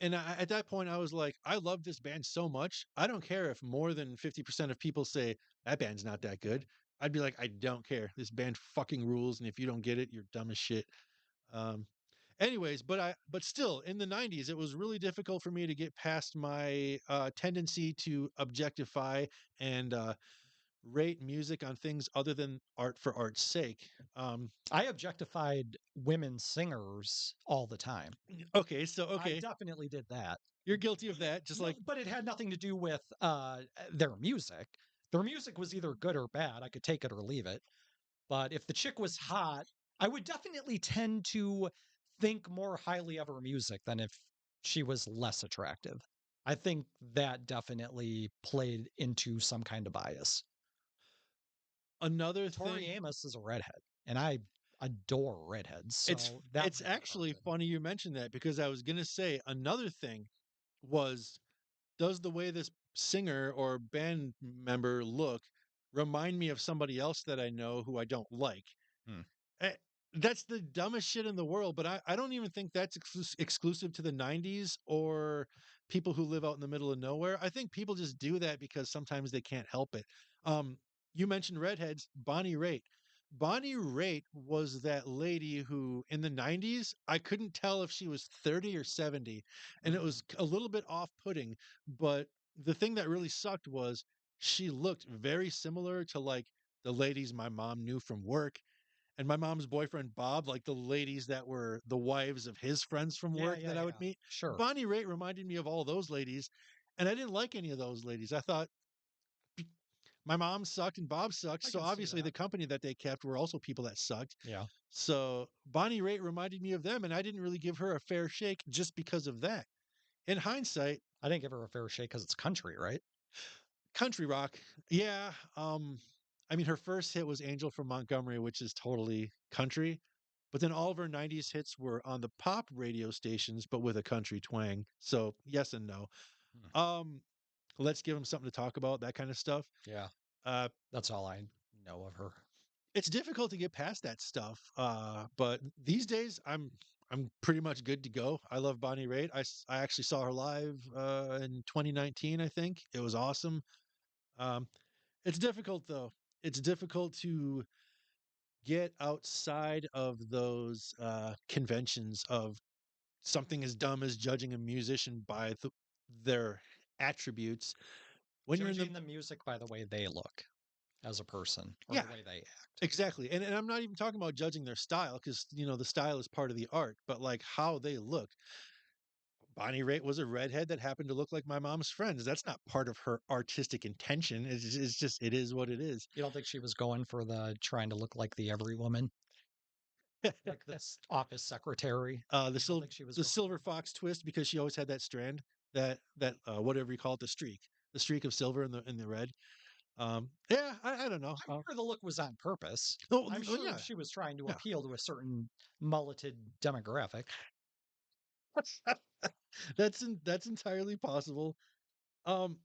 B: at that point I was like, I love this band so much. I don't care if more than 50% of people say that band's not that good. I'd be like, I don't care. This band fucking rules, and if you don't get it, you're dumb as shit. Um, anyways, but still in the 90s, it was really difficult for me to get past my tendency to objectify and rate music on things other than art for art's sake.
C: I objectified women singers all the time.
B: Okay, so
C: I
B: okay,
C: definitely did that.
B: you're guilty of that, just
C: No,
B: like
C: but it had nothing to do with their music. Their music was either good or bad. I could take it or leave it. But if the chick was hot, I would definitely tend to think more highly of her music than if she was less attractive. I think that definitely played into some kind of bias.
B: another
C: Tori
B: thing.
C: Amos is a redhead, and I adore redheads. So
B: It's
C: that
B: it's
C: might be
B: actually
C: part of it.
B: funny you mentioned that because I was gonna say another thing was, does the way this singer or band member look remind me of somebody else that I know who I don't like?
C: Hmm.
B: Eh, that's the dumbest shit in the world, but I don't even think that's exclusive to the 90s or people who live out in the middle of nowhere. I think people just do that because sometimes they can't help it. Um, you mentioned redheads, Bonnie Raitt. Bonnie Raitt was that lady who, in the 90s, I couldn't tell if she was 30 or 70, and it was a little bit off-putting. But the thing that really sucked was she looked very similar to like the ladies my mom knew from work and my mom's boyfriend Bob, like the ladies that were the wives of his friends from
C: Yeah,
B: work
C: yeah,
B: that I would
C: yeah.
B: meet.
C: Sure.
B: Bonnie Raitt reminded me of all those ladies, and I didn't like any of those ladies. I thought my mom sucked and Bob sucked,
C: I
B: so
C: can see
B: obviously the
C: that.
B: company that they kept were also people that sucked.
C: Yeah.
B: So Bonnie Raitt reminded me of them, and I didn't really give her a fair shake just because of that. In hindsight,
C: I didn't give her a fair shake because it's country, right?
B: country rock, yeah. I mean, her first hit was Angel from Montgomery, which is totally country. But then all of her 90s hits were on the pop radio stations, but with a country twang. So yes and no. Um, let's give them something to talk about, that kind of stuff.
C: Yeah,
B: Uh,
C: that's all I know of her.
B: it's difficult to get past that stuff. But these days I'm pretty much good to go. I love Bonnie Raitt. I actually saw her live in 2019, I think. It was awesome. Um, it's difficult though. It's difficult to get outside of those conventions of something as dumb as judging a musician by their attributes. When you're in
C: Judging the music by the way they look as a person or
B: yeah,
C: the way they act.
B: exactly. And I'm not even talking about judging their style because, the style is part of the art, but like how they look. Bonnie Raitt was a redhead that happened to look like my mom's friends. That's not part of her artistic intention. It's just, it is what it is.
C: You don't think she was going for the trying to look like the every woman, like this office secretary?
B: The
C: You don't
B: silver,
C: think she was
B: the
C: going
B: silver fox twist because she always had that strand, that whatever you call it, the streak of silver in the red. Yeah, I don't know.
C: I'm sure the look was on purpose.
B: Oh,
C: I'm
B: oh,
C: sure
B: yeah,
C: she was trying to
B: yeah.
C: appeal to a certain mulleted demographic.
B: That's entirely possible. Um,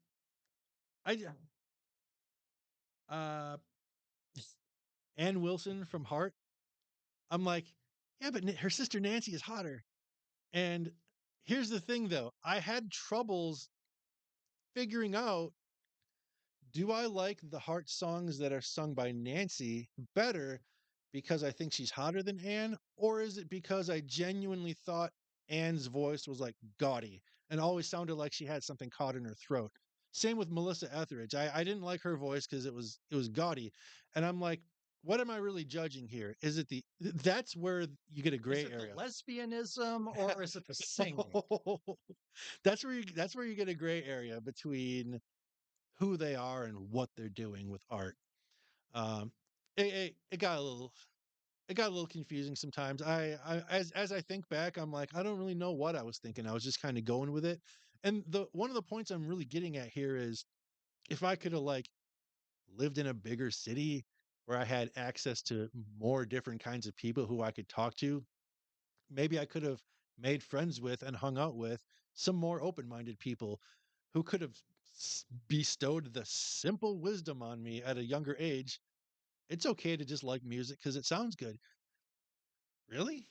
B: I uh Ann Wilson from Heart. I'm like, yeah, but her sister Nancy is hotter. And here's the thing, though. I had troubles figuring out, do I like the Heart songs that are sung by Nancy better because I think she's hotter than Anne, or is it because I genuinely thought Anne's voice was like gaudy and always sounded like she had something caught in her throat? Same with Melissa Etheridge. I didn't like her voice because it was gaudy, and I'm like, what am I really judging here? Is it that's where you get a
C: Is
B: gray
C: it
B: area.
C: the lesbianism or is it the singing?
B: That's where you get a gray area between who they are and what they're doing with art. Um, it got a little confusing sometimes. As I think back, I'm like, I don't really know what I was thinking. I was just kind of going with it. And the one of the points I'm really getting at here is, if I could have like lived in a bigger city where I had access to more different kinds of people who I could talk to, maybe I could have made friends with and hung out with some more open-minded people who could have bestowed the simple wisdom on me at a younger age. It's okay to just like music because it sounds good. Really?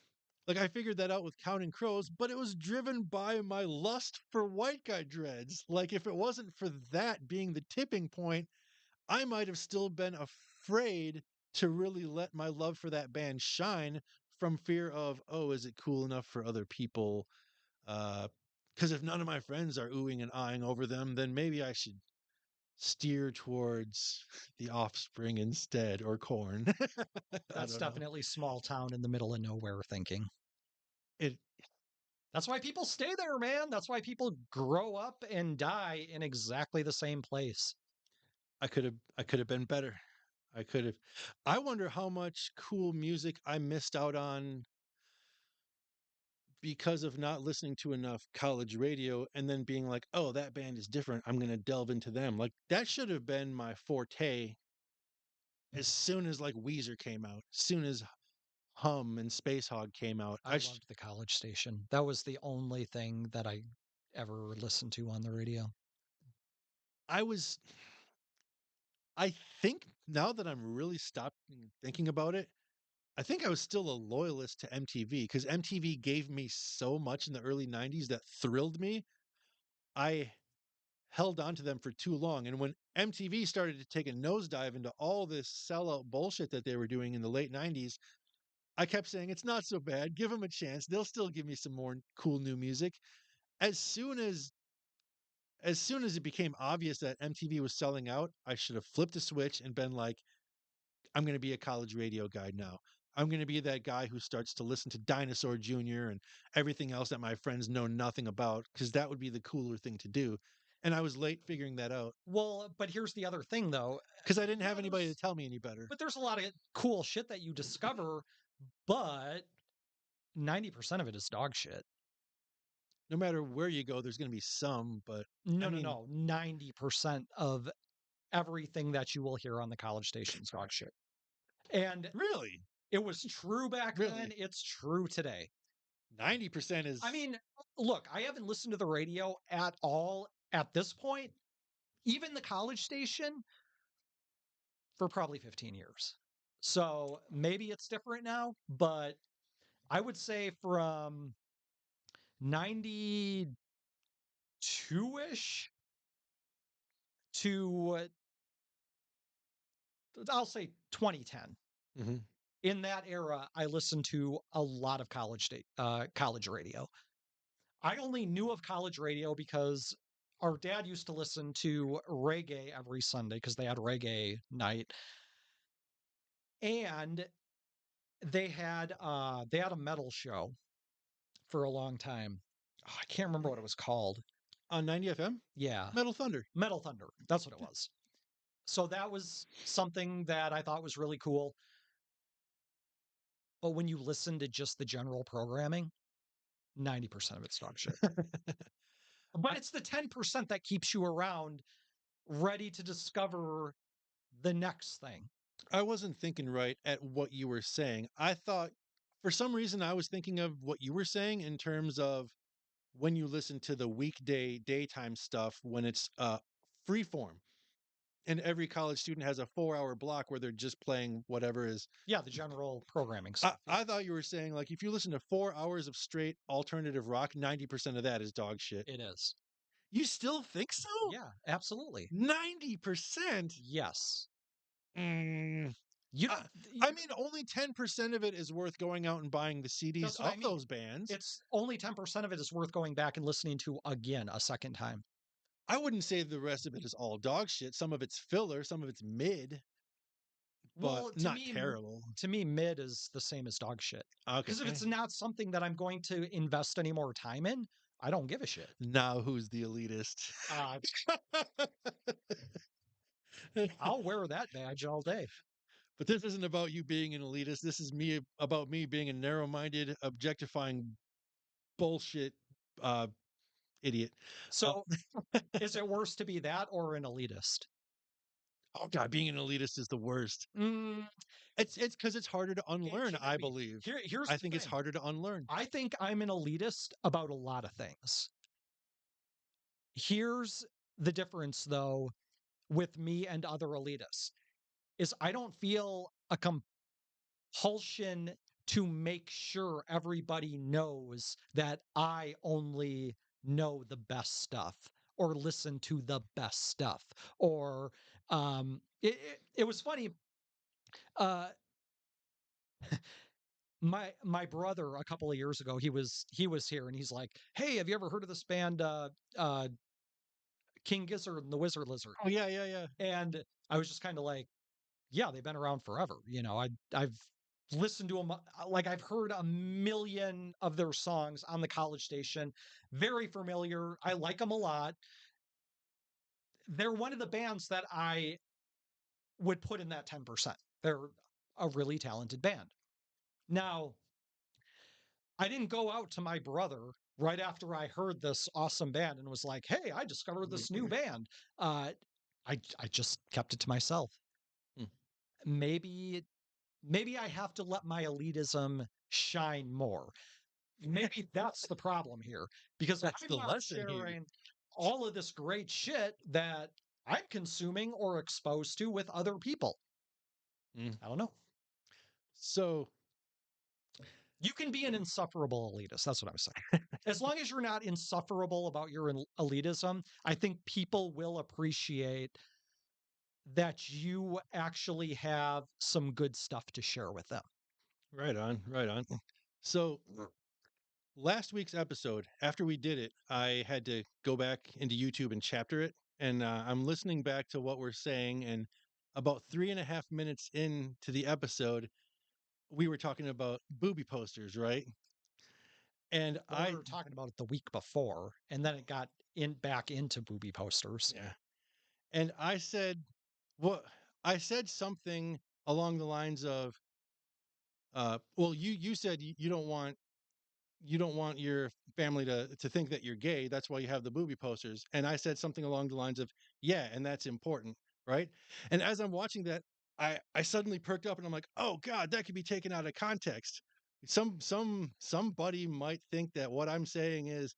B: Like, I figured that out with Counting Crows, but it was driven by my lust for white guy dreads. Like, if it wasn't for that being the tipping point, I might have still been afraid to really let my love for that band shine from fear of, oh, is it cool enough for other people? Because if none of my friends are oohing and eyeing over them, then maybe I should steer towards the Offspring instead, or Corn. I
C: That's
B: don't know.
C: definitely small town in the middle of nowhere thinking.
B: It
C: That's why people stay there, man. That's why people grow up and die in exactly the same place.
B: I could have been better. I could have. I wonder how much cool music I missed out on because of not listening to enough college radio and then being like, oh, that band is different. I'm going to delve into them. Like, that should have been my forte as soon as like Weezer came out, as soon as Hum and Space Hog came out.
C: I loved the College Station. That was the only thing that I ever listened to on the radio.
B: I was, I think now that I'm really stopped thinking about it, I think I was still a loyalist to MTV because MTV gave me so much in the early 90s that thrilled me. I held on to them for too long. And when MTV started to take a nosedive into all this sellout bullshit that they were doing in the late 90s, I kept saying, it's not so bad. Give them a chance. They'll still give me some more cool new music. As soon as as soon as it became obvious that MTV was selling out, I should have flipped a switch and been like, I'm going to be a college radio guy now. I'm going to be that guy who starts to listen to Dinosaur Jr. and everything else that my friends know nothing about, because that would be the cooler thing to do. And I was late figuring that out
C: Well, but here's the other thing, though.
B: because I didn't have
C: Yeah,
B: anybody to tell me any better.
C: but there's a lot of cool shit that you discover, but 90% of it is dog shit.
B: No matter where you go, there's going to be some, but
C: No,
B: I
C: no,
B: mean,
C: no. 90% of everything that you will hear on the College Station is dog shit. And
B: really?
C: It was true back
B: Really?
C: then. It's true today.
B: 90% is.
C: I mean, look, I haven't listened to the radio at all at this point, even the college station, for probably 15 years. So maybe it's different now, but I would say from 92-ish to, I'll say 2010.
B: Mhm.
C: In that era, I listened to a lot of college radio. I only knew of college radio because our dad used to listen to reggae every Sunday because they had reggae night, and they had a metal show for a long time. Oh, I can't remember what it was called.
B: On 90 FM?
C: Yeah,
B: Metal Thunder.
C: Metal Thunder. That's what it was. So that was something that I thought was really cool. But when you listen to just the general programming, 90% of it's dog shit. But it's the 10% that keeps you around, ready to discover the next thing.
B: I wasn't thinking right at what you were saying. I thought, for some reason, I was thinking of what you were saying in terms of when you listen to the weekday daytime stuff when it's free form. And every college student has a 4-hour block where they're just playing whatever is.
C: Yeah, the general programming
B: I,
C: stuff.
B: I thought you were saying, like, if you listen to 4 hours of straight alternative rock, 90% of that is dog shit.
C: It is.
B: You still think so?
C: Yeah, absolutely.
B: 90%?
C: Yes.
B: Mm.
C: You
B: Uh,
C: don't.
B: I mean, only 10% of it is worth going out and buying the CDs
C: That's what I
B: of
C: mean.
B: those bands.
C: It's only 10% of it is worth going back and listening to again a second time.
B: I wouldn't say the rest of it is all dog shit. Some of it's filler, some of it's mid, but
C: Well, to
B: not
C: me,
B: terrible.
C: to me, mid is the same as dog shit.
B: Okay.
C: Because if it's not something that I'm going to invest any more time in, I don't give a shit.
B: Now who's the elitist?
C: I'll wear that badge all day.
B: But this isn't about you being an elitist. This is about me being a narrow-minded, objectifying bullshit idiot.
C: So, is it worse to be that or an elitist?
B: Oh god, being an elitist is the worst.
C: Mm,
B: It's because it's harder to unlearn,
C: can
B: I
C: be.
B: believe.
C: Here's
B: I
C: the
B: think it's
C: thing.
B: harder to unlearn.
C: I think I'm an elitist about a lot of things. Here's the difference, though, with me and other elitists is I don't feel a compulsion to make sure everybody knows that I only know the best stuff or listen to the best stuff. Or it was funny. Uh, my brother a couple of years ago, he was here and he's like, "Hey, have you ever heard of this band King Gizzard and the Wizard Lizard?"
B: Oh yeah, yeah, yeah.
C: And I was just kind of like, yeah, they've been around forever. I've listened to them, like I've heard a million of their songs on the college station. Very familiar. I like them a lot. They're one of the bands that I would put in that 10%. They're a really talented band. Now, I didn't go out to my brother right after I heard this awesome band and was like, "Hey, I discovered this new band." Uh, I just kept it to myself.
B: Mm.
C: Maybe I have to let my elitism shine more. Maybe that's the problem here because
B: That's
C: I'm
B: the
C: not
B: lesson here.
C: sharing all of this great shit that I'm consuming or exposed to with other people.
B: Mm.
C: I don't know.
B: So
C: You can be an insufferable elitist. That's what I was saying. As long as you're not insufferable about your elitism, I think people will appreciate that you actually have some good stuff to share with them.
B: right on, right on. So last week's episode, after we did it, I had to go back into YouTube and chapter it, and I'm listening back to what we're saying, and about 3.5 minutes into the episode, we were talking about booby posters, right? And
C: We were talking about it the week before, and then it got back into booby posters.
B: yeah, and I said, what I said something along the lines of, well, you said you don't want your family to think that you're gay. That's why you have the booby posters. And I said something along the lines of, yeah, and that's important, right? And as I'm watching that, I suddenly perked up and I'm like, oh God, that could be taken out of context. Somebody might think that what I'm saying is,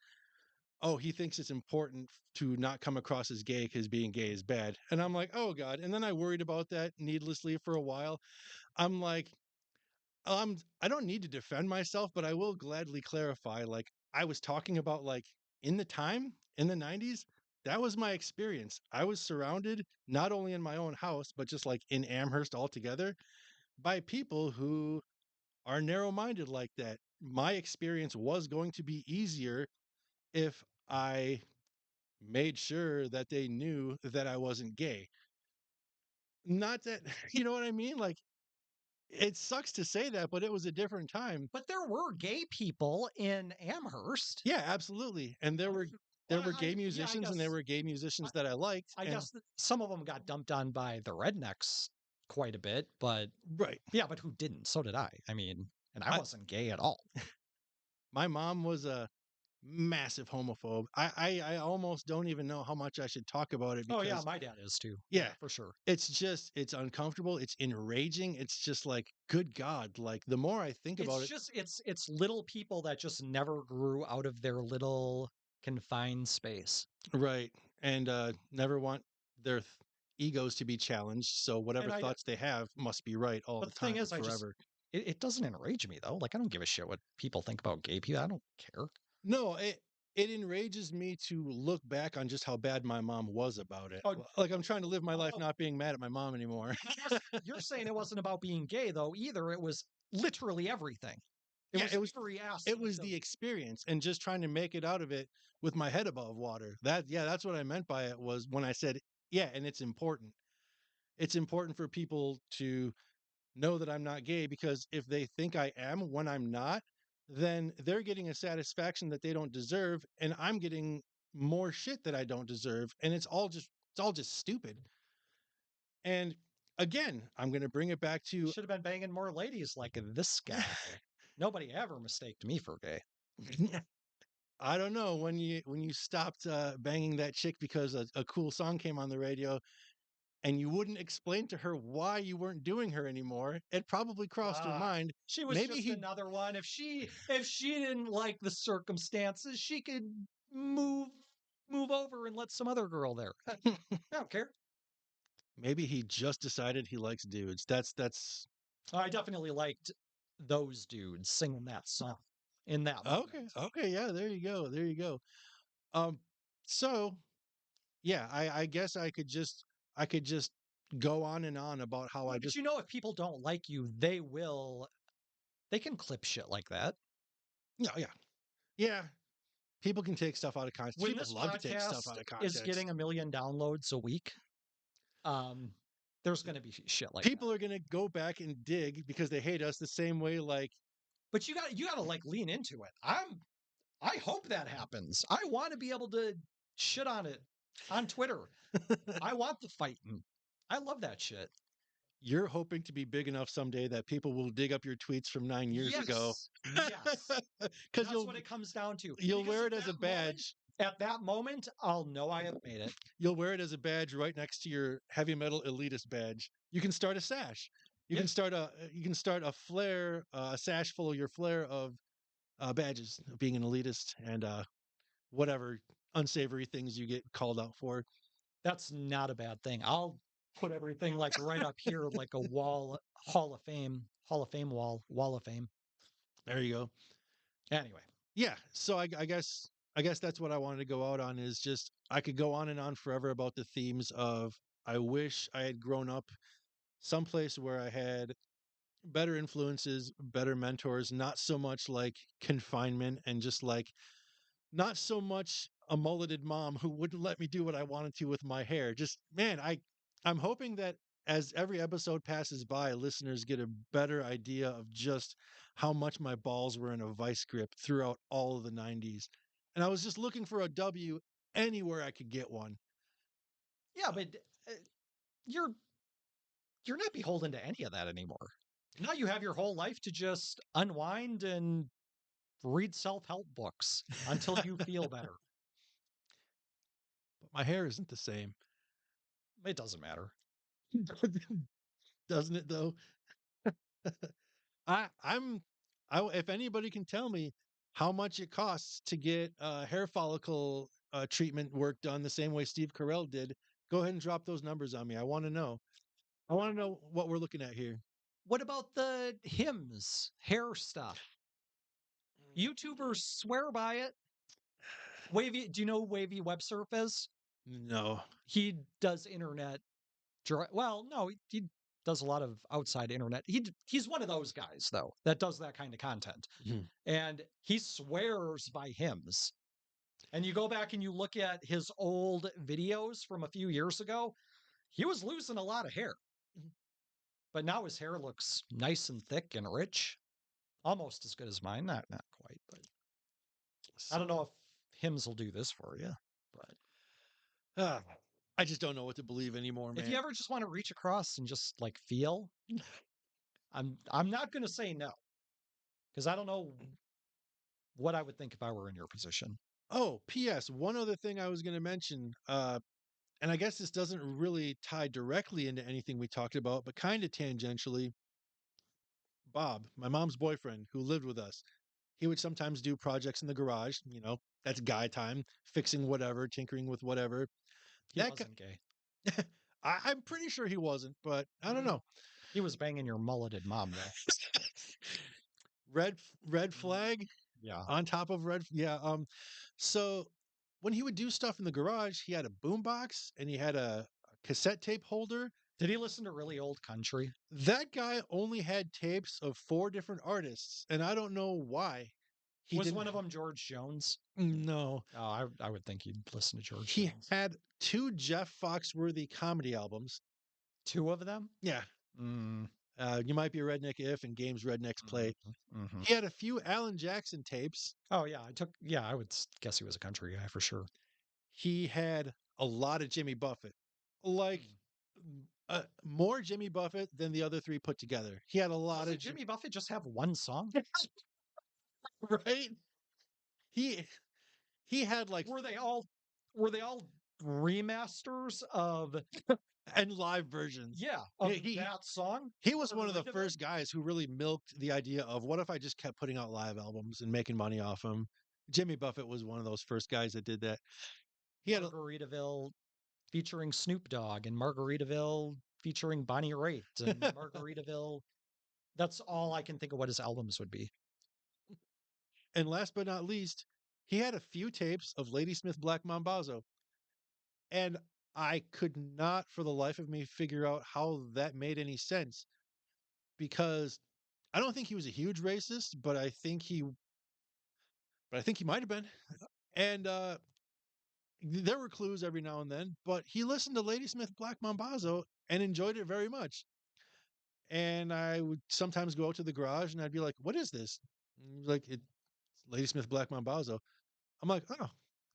B: oh, he thinks it's important to not come across as gay because being gay is bad. And I'm like, oh God. And then I worried about that needlessly for a while. I'm like, I don't need to defend myself, but I will gladly clarify. Like, I was talking about, like, in the time in the 90s, that was my experience. I was surrounded not only in my own house, but just like in Amherst altogether by people who are narrow minded like that. My experience was going to be easier if I made sure that they knew that I wasn't gay. Not that, you know what I mean? Like, it sucks to say that, but it was a different time.
C: But there were gay people in Amherst.
B: Yeah, absolutely. And there were
C: Well,
B: gay
C: yeah, I
B: musicians, and there
C: guess
B: were gay musicians that I liked.
C: I
B: and-
C: guess that some of them got dumped on by the rednecks quite a bit, but
B: right.
C: yeah, but who didn't? So did I. I mean, and I
B: I-
C: wasn't gay at all.
B: My mom was a massive homophobe. I almost don't even know how much I should talk about it
C: Oh
B: because
C: yeah, my dad is too.
B: Yeah.
C: for sure.
B: it's uncomfortable. It's enraging. It's just like, good God. Like, the more I think about
C: It's
B: it,
C: just it's little people that just never grew out of their little confined space.
B: right. And never want their egos to be challenged. So whatever
C: And I,
B: thoughts they have must be right all
C: but
B: the
C: the thing
B: time,
C: is, I just
B: forever.
C: it doesn't enrage me though. Like I don't give a shit what people think about gay people. I don't care.
B: No, it enrages me to look back on just how bad my mom was about it.
C: Oh,
B: Like, I'm trying to live my life
C: oh.
B: not being mad at my mom anymore.
C: You're saying it wasn't about being gay though either. It was literally everything.
B: Yeah,
C: It was every aspect.
B: It was the experience and just trying to make it out of it with my head above water. That's what I meant by it, was when I said, yeah, and it's important. It's important for people to know that I'm not gay, because if they think I am when I'm not, then they're getting a satisfaction that they don't deserve, and I'm getting more shit that I don't deserve, and it's all just stupid. And again, I'm going to bring it back to
C: should have been banging more ladies like this guy. Nobody ever mistaked me for gay.
B: I don't know, when you stopped banging that chick because a cool song came on the radio, and you wouldn't explain to her why you weren't doing her anymore. It probably crossed her mind.
C: She was
B: Maybe
C: just
B: he
C: another one. If she didn't like the circumstances, she could move over and let some other girl there. I don't care.
B: maybe he just decided he likes dudes. That's
C: I definitely liked those dudes singing that song in that
B: okay.
C: moment.
B: Okay, yeah, there you go. There you go. Um so yeah, I guess I could just go on and on about how
C: Well,
B: I
C: but
B: just
C: you know, if people don't like you, they can clip shit like that.
B: yeah, yeah. Yeah. People can take stuff out of context.
C: When
B: People
C: this
B: love to take stuff
C: podcast
B: out of
C: is
B: context.
C: getting 1 million downloads a week, there's going to be shit like
B: People
C: that.
B: are going to go back and dig because they hate us the same way, like,
C: But you got to like lean into it. I hope that happens. I want to be able to shit on it on Twitter. I want the fighting. I love that shit.
B: you're hoping to be big enough someday that people will dig up your tweets from 9 years ago.
C: Yes.
B: Because
C: That's what it comes down to.
B: you'll
C: Because
B: wear
C: at
B: it as a
C: that moment-
B: badge.
C: At that moment, I'll know I have made it.
B: You'll wear it as a badge right next to your heavy metal elitist badge. You can start a sash. You
C: Yeah.
B: can start a flare, a sash full of your flare of badges of being an elitist and whatever unsavory things you get called out for.
C: That's not a bad thing. I'll put everything like right up here, like a wall, Hall of Fame wall of fame.
B: There you go.
C: Anyway,
B: Yeah. So I guess that's what I wanted to go out on, is just I could go on and on forever about the themes of, I wish I had grown up someplace where I had better influences, better mentors, not so much like confinement, and just like not so much a mulleted mom who wouldn't let me do what I wanted to with my hair. Just, man, I'm hoping that as every episode passes by, listeners get a better idea of just how much my balls were in a vice grip throughout all of the 90s. And I was just looking for a W anywhere I could get one.
C: yeah, but uh, you're not beholden to any of that anymore. Now you have your whole life to just unwind and read self-help books until you feel better.
B: But my hair isn't the same.
C: It doesn't matter.
B: doesn't it though? I I'm if anybody can tell me how much it costs to get hair follicle treatment work done the same way Steve Carell did, go ahead and drop those numbers on me. I want to know. I want to know what we're looking at here.
C: What about the hymns, hair stuff? YouTubers swear by it. Wavy, do you know who Wavy Web Surf is?
B: No.
C: He does internet. Well, no, he does a lot of outside internet. He's one of those guys though that does that kind of content,
B: Mhm.
C: and he swears by hymns. And you go back and you look at his old videos from a few years ago, he was losing a lot of hair. But now his hair looks nice and thick and rich. Almost as good as mine. Not quite, but I don't know if hymns will do this for you. But
B: Ah, I just don't know what to believe anymore, man.
C: if you ever just want to reach across and just like feel, I'm not gonna say no. Because I don't know what I would think if I were in your position.
B: Oh, P.S. One other thing I was going to mention, and I guess this doesn't really tie directly into anything we talked about, but kind of tangentially. Bob, my mom's boyfriend, who lived with us, he would sometimes do projects in the garage. You know, that's guy time, fixing whatever, tinkering with whatever.
C: He
B: That
C: wasn't gay.
B: I'm pretty sure he wasn't, but I don't know.
C: He was banging your mulleted mom though.
B: Red flag
C: Yeah.
B: on top of red. Yeah. So when he would do stuff in the garage, he had a boombox and he had a cassette tape holder.
C: Did he listen to really old country?
B: That guy only had tapes of 4 different artists, and I don't know why.
C: Was
B: didn't
C: one of them George Jones?
B: No.
C: Oh, I would think he'd listen to George
B: He
C: Jones.
B: had 2 Jeff Foxworthy comedy albums.
C: 2 of them?
B: Yeah.
C: Mm.
B: You Might Be a Redneck If and Games Rednecks Play.
C: Mm-hmm.
B: He had a few Alan Jackson tapes.
C: Oh yeah, I would guess he was a country guy for sure.
B: He had a lot of Jimmy Buffett. Like more Jimmy Buffett than the other 3 put together. He had a lot
C: Doesn't
B: of
C: Jimmy Buffett just have one song?
B: right? He had like
C: Were they all remasters of
B: and live versions.
C: of
B: He-
C: that song?
B: He was
C: Or
B: one of the
C: rid of
B: first guys who really milked the idea of what if I just kept putting out live albums and making money off them. Jimmy Buffett was one of those first guys that did that. He had a,
C: Margaritaville featuring Snoop Dogg and Margaritaville featuring Bonnie Raitt and Margaritaville. That's all I can think of what his albums would be.
B: and last but not least, he had a few tapes of Ladysmith Black Mambazo. And I could not for the life of me figure out how that made any sense because I don't think he was a huge racist, but I think he might have been. And there were clues every now and then, but he listened to Ladysmith Black Mambazo and enjoyed it very much. And I would sometimes go out to the garage and I'd be like, "What is this?" And he was like, "It's Ladysmith Black Mambazo." I'm like, "Oh."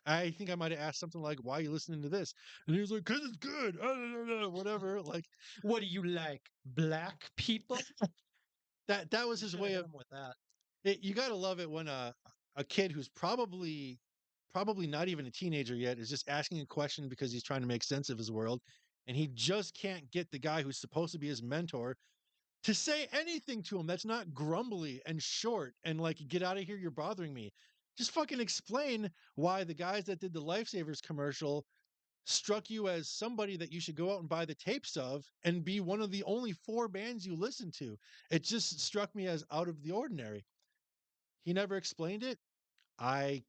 B: I think I might have asked something like, "Why are you listening to this?" And he was like, "'Cause it's good." Whatever. Like,
C: What do you like, black people?
B: that was
C: You
B: his
C: should
B: way
C: have
B: of
C: hit him with that.
B: you got to love it when a kid who's probably not even a teenager yet is just asking a question because he's trying to make sense of his world and he just can't get the guy who's supposed to be his mentor to say anything to him that's not grumbly and short and like, "Get out of here, you're bothering me." Just fucking explain why the guys that did the Lifesavers commercial struck you as somebody that you should go out and buy the tapes of and be one of the only 4 bands you listen to. It just struck me as out of the ordinary. He never explained it. I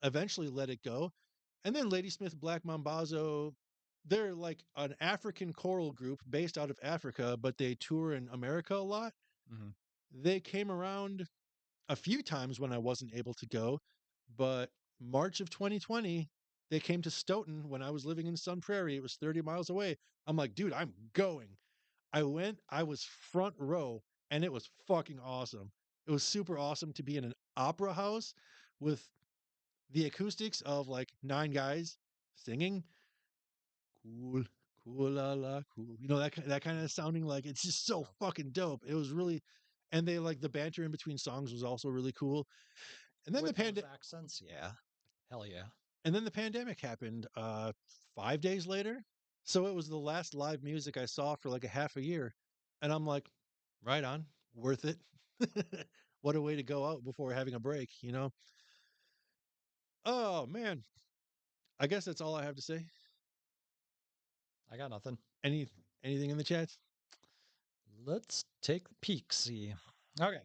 B: eventually let it go. And then Ladysmith Black Mambazo, they're like an African choral group based out of Africa, but they tour in America a lot.
C: Mhm.
B: They came around a few times when I wasn't able to go, but March of 2020, they came to Stoughton when I was living in Sun Prairie. It was 30 miles away. I'm like, "Dude, I'm going." I went, I was front row, and it was fucking awesome. It was super awesome to be in an opera house with the acoustics of like 9 guys singing. Cool, cool, la la, cool. You know, that kind of sounding like it's just so fucking dope. It was really, and they like the banter in between songs was also really cool. And then
C: With those accents, yeah. Hell yeah.
B: and then the pandemic happened 5 days later. So it was the last live music I saw for like a half a year. And I'm like, right on, worth it. What a way to go out before having a break, you know? Oh man, I guess that's all I have to say.
C: I got nothing.
B: Any anything in the chat?
C: Let's take a peek. See. Okay.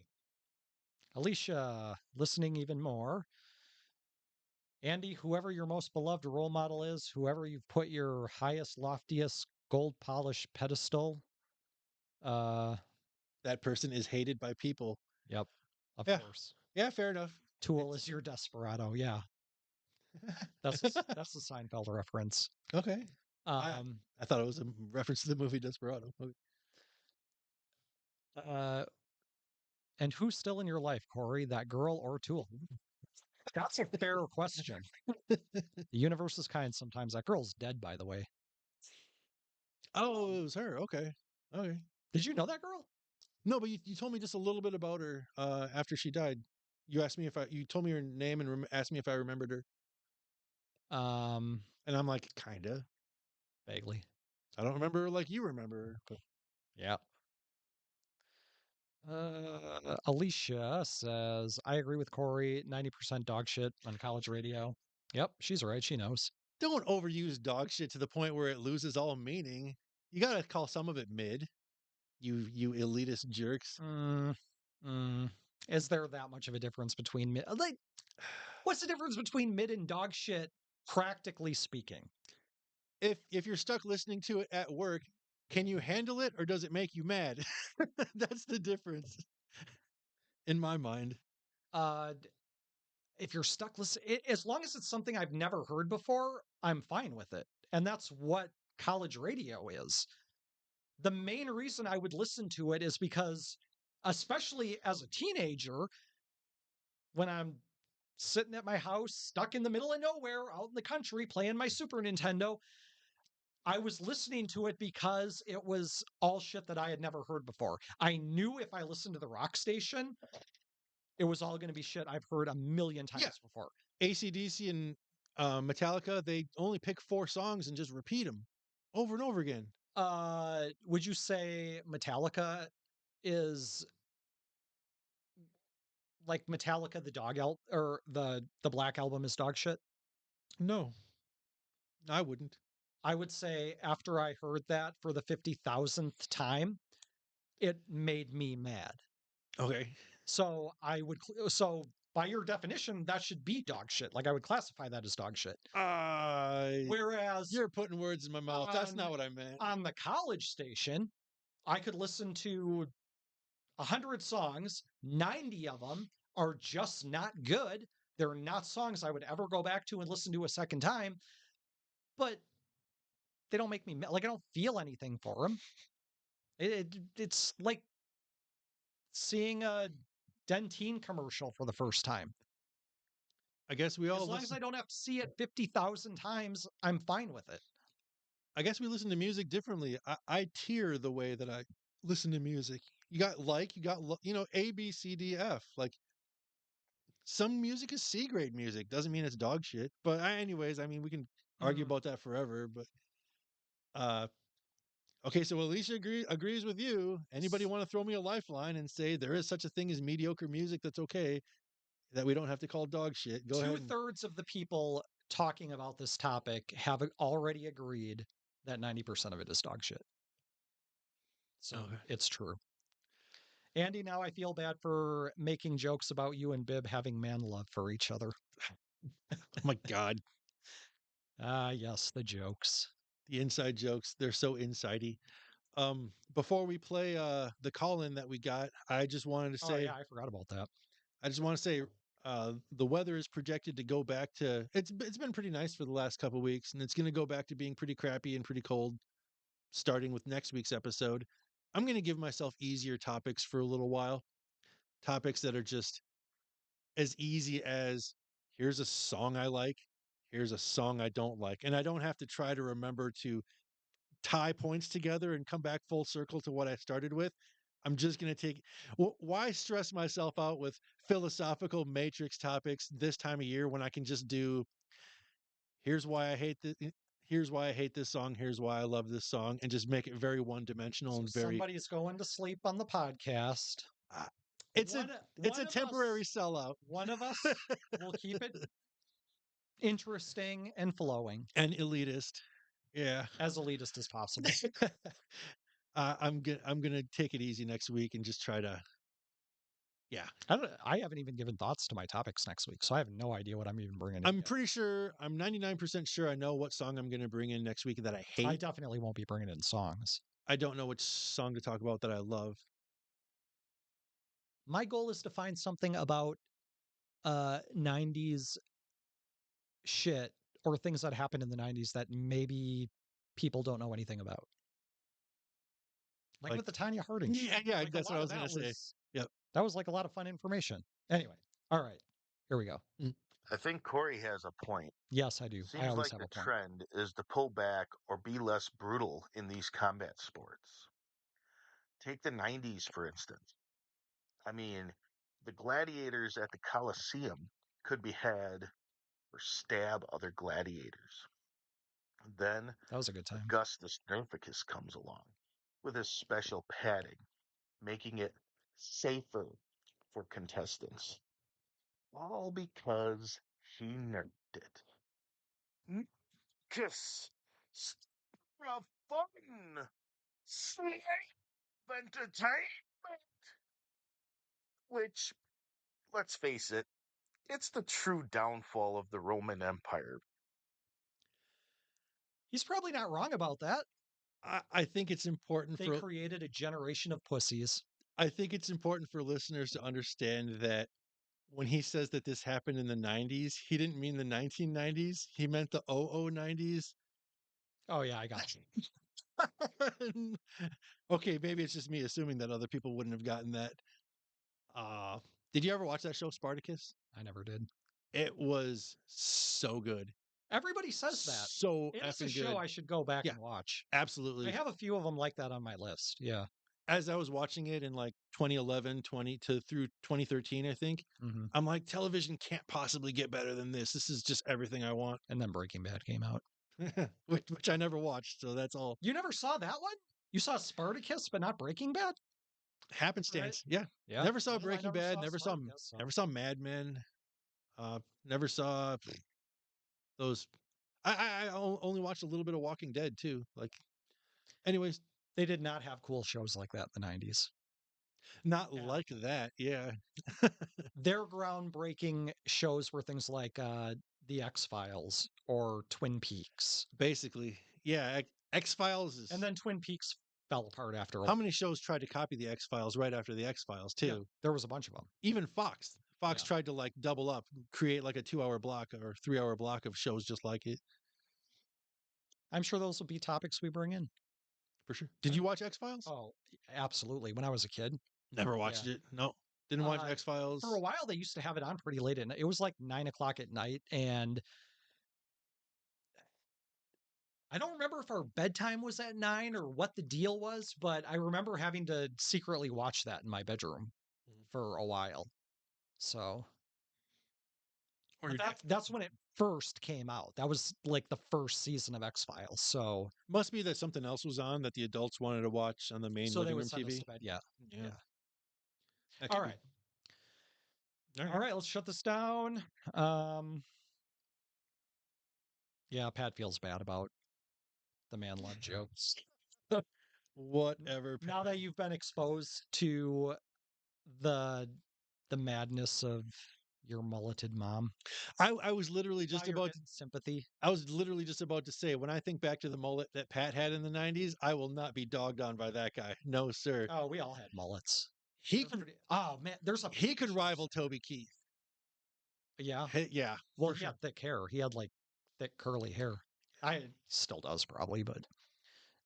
C: Alicia, listening even more. Andy, whoever your most beloved role model is, whoever you've put your highest, loftiest, gold polished pedestal.
B: That person is hated by people.
C: Yep, of
B: Yeah.
C: course.
B: Yeah, fair enough.
C: Tool is your desperado. Yeah, that's the Seinfeld reference.
B: Okay.
C: Um,
B: I thought it was a reference to the movie Desperado. Okay.
C: and who's still in your life, Corey? That girl or Tool? That's a fair question. The universe is kind sometimes. That girl's dead, by the way.
B: Oh, it was her. Okay. Okay.
C: Did you know that girl?
B: No, but you told me just a little bit about her after she died. You asked me if you told me her name and asked me if I remembered her. And I'm like, kinda.
C: Vaguely.
B: I don't remember her like you remember her. But
C: Yeah. Alicia says, I agree with Corey. 90% dog shit on college radio. Yep, she's right. She knows.
B: don't overuse dog shit to the point where it loses all meaning. You gotta call some of it mid. You elitist jerks.
C: Is there that much of a difference between mid? Like, what's the difference between mid and dog shit, practically speaking?
B: If you're stuck listening to it at work, can you handle it or does it make you mad? That's the difference in my mind.
C: If you're stuck listening, as long as it's something I've never heard before, I'm fine with it. And that's what college radio is. The main reason I would listen to it is because, especially as a teenager, when I'm sitting at my house, stuck in the middle of nowhere, out in the country, playing my Super Nintendo, I was listening to it because it was all shit that I had never heard before. I knew if I listened to the rock station, it was all going to be shit I've heard a million times before.
B: AC/DC and Metallica, they only pick 4 songs and just repeat them over and over again.
C: Would you say Metallica is like Metallica, the dog or the Black Album is dog shit?
B: No, I wouldn't.
C: I would say after I heard that for the 50,000th time, it made me mad.
B: Okay.
C: So so by your definition, that should be dog shit. Like I would classify that as dog shit. Whereas
B: you're putting words in my mouth. That's not what I meant.
C: On the college station, I could listen to 100 songs, 90 of them are just not good. They're not songs I would ever go back to and listen to a second time, but they don't make me like I don't feel anything for them. It's like seeing a Dentyne commercial for the first time.
B: I guess we all
C: as long as I don't have to see it 50,000 times, I'm fine with it.
B: I guess we listen to music differently. I tier the way that I listen to music. You got A, B, C, D, F. Like some music is C grade music. Doesn't mean it's dog shit. But anyways, I mean, we can argue about that forever. But okay, so Alicia agrees with you. Anybody want to throw me a lifeline and say there is such a thing as mediocre music that's okay, that we don't have to call dog shit? Go ahead.
C: 2/3 of the people talking about this topic have already agreed that 90% of it is dog shit. So it's true. Andy, now I feel bad for making jokes about you and Bib having man love for each other.
B: Oh my God.
C: Yes, the jokes.
B: The inside jokes. They're so insidey. Before we play the call-in that we got, I just wanted to say,
C: yeah, I forgot about that.
B: I just want to say the weather is projected to go back to it's been pretty nice for the last couple of weeks, and it's going to go back to being pretty crappy and pretty cold starting with next week's episode. I'm going to give myself easier topics for a little while. Topics that are just as easy as here's a song I like, here's a song I don't like. And I don't have to try to remember to tie points together and come back full circle to what I started with. I'm just going to take why stress myself out with philosophical matrix topics this time of year when I can just do here's why I hate this here's why I hate this song, here's why I love this song, and just make it very one-dimensional
C: So
B: and very.
C: somebody's going to sleep on the podcast.
B: Uh, it's
C: One-
B: it's
C: one
B: a
C: of
B: temporary
C: us-
B: sellout.
C: One of us will keep it interesting and flowing,
B: And elitist. Yeah.
C: as elitist as possible.
B: I'm gonna take it easy next week and just try to. Yeah,
C: I haven't even given thoughts to my topics next week, so I have no idea what I'm even bringing in.
B: I'm
C: yet.
B: pretty sure. I'm 99% sure I know what song I'm gonna bring in next week that I hate.
C: I definitely won't be bringing in songs.
B: I don't know which song to talk about that I love.
C: My goal is to find something about 90s shit or things that happened in the 90s that maybe people don't know anything about. Like
B: Like-
C: with the Tanya Harding shit.
B: Yeah,
C: Like, a
B: that's what
C: lot
B: I
C: of
B: was gonna
C: that
B: say.
C: was-
B: Yep.
C: That was like a lot of fun information. Anyway, all right, here we go.
D: I think Corey has a point.
C: Yes, I do. I
D: Seems
C: always
D: like
C: have
D: the
C: a point.
D: trend is to pull back or be less brutal in these combat sports. Take the 90s, for instance. I mean, the gladiators at the Colosseum could be had or stab other gladiators. Then
C: That was a good time.
D: Augustus Nervicus comes along with his special padding, making it safer for contestants. All because he nerfed it. Just of fun, sleep, entertainment. Which, let's face it, it's the true downfall of the Roman Empire.
C: He's probably not wrong about that.
B: I think it's important
C: They
B: for.
C: created a generation of pussies.
B: I think it's important for listeners to understand that when he says that this happened in the 90s, he didn't mean the 1990s. He meant the 90s.
C: Oh yeah, I got you.
B: Okay, maybe it's just me assuming that other people wouldn't have gotten that. Did you ever watch that show Spartacus?
C: I never did.
B: It was so good.
C: Everybody says that.
B: So
C: It is a
B: effing
C: show
B: good.
C: I should go back
B: Yeah.
C: and watch.
B: Absolutely.
C: I have a few of them like that on my list. Yeah.
B: As I was watching it in like 2011, through 2013, I think, I'm like, television can't possibly get better than this. This is just everything I want.
C: And then Breaking Bad came out.
B: which I never watched, so that's all
C: You never saw that one? You saw Spartacus, but not Breaking Bad?
B: happenstance. Yeah.
C: Yeah.
B: Never saw
C: Well, I
B: Breaking Bad.
C: Spartacus, so-
B: Never saw Mad Men. Never saw those. I only watched a little bit of Walking Dead too. Like, anyways,
C: They did not have cool shows like that in the 90s.
B: not
C: Yeah.
B: like that. Yeah.
C: Their groundbreaking shows were things like The X-Files or Twin Peaks.
B: Basically, yeah. X-Files is.
C: And then Twin Peaks fell apart after a
B: how many shows tried to copy the X-Files right after the X-Files too?
C: Yeah, there was a bunch of them.
B: Even Fox. Fox
C: Yeah.
B: tried to like double up, create like a 2-hour block or 3-hour block of shows just like it.
C: I'm sure those will be topics we bring in.
B: For sure. Did you watch X-Files?
C: Oh, absolutely. When I was a kid.
B: Never watched it. No. Didn't watch
C: Uh,
B: X-Files.
C: For a while, they used to have it on pretty late at night. It was like 9 o'clock at night. And I don't remember if our bedtime was at 9 or what the deal was, but I remember having to secretly watch that in my bedroom for a while. So
B: Or
C: but
B: your
C: that's when it first came out. That was like the first season of X-Files. So
B: must be that something else was on that the adults wanted to watch on the main
C: they
B: living room
C: would send us
B: TV.
C: to bed. Yeah.
B: Yeah.
C: yeah.
B: That
C: All
B: could be.
C: right. All right, let's shut this down. Yeah, Pat feels bad about the man love jokes.
B: Whatever.
C: Now that you've been exposed to the madness of your mulleted mom,
B: I was literally just
C: now you're
B: about
C: getting sympathy.
B: I was literally just about to say, when I think back to the mullet that Pat had in the 90s, I will not be dogged on by that guy. No, sir.
C: Oh, we all had mullets.
B: He
C: They're
B: could
C: pretty- Oh man, there's a
B: he could
C: picture.
B: rival Toby Keith.
C: Yeah.
B: Yeah.
C: Well,
B: for
C: he
B: sure.
C: had thick hair. He had like thick curly hair. I still does probably, but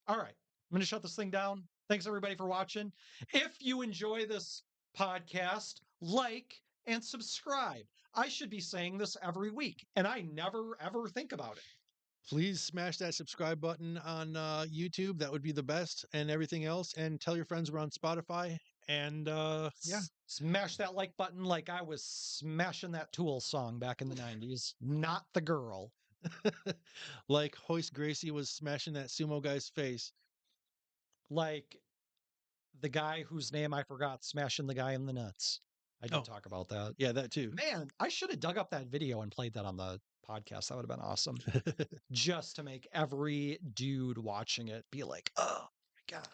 C: all right. I'm going to shut this thing down. Thanks everybody for watching. If you enjoy this podcast, like and subscribe. I should be saying this every week, and I never ever think about it.
B: Please smash that subscribe button on YouTube. That would be the best, and everything else. And tell your friends we're on Spotify. And yeah,
C: Smash that like button like I was smashing that Tool song back in the 90s. Not the girl.
B: Like Hoist Gracie was smashing that sumo guy's face.
C: Like the guy whose name I forgot smashing the guy in the nuts. I did
B: Oh.
C: talk about that.
B: Yeah, that too.
C: Man, I should have dug up that video and played that on the podcast. That would have been awesome. Just to make every dude watching it be like, oh my God.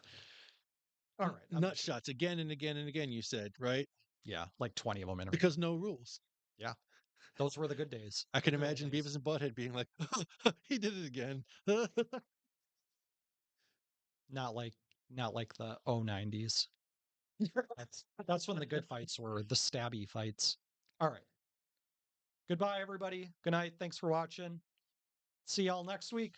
C: All right. I'm
B: Nut
C: just-
B: shots again and again and again, you said, right?
C: Yeah, like 20 of them in a
B: Because no rules.
C: Those were the good days.
B: I can
C: Good old
B: imagine
C: days.
B: Beavis and Butthead being like, he did it again.
C: Not like the 90s. That's when the good fights were, the stabby fights. All right. Goodbye, everybody. Good night. Thanks for watching. See y'all next week.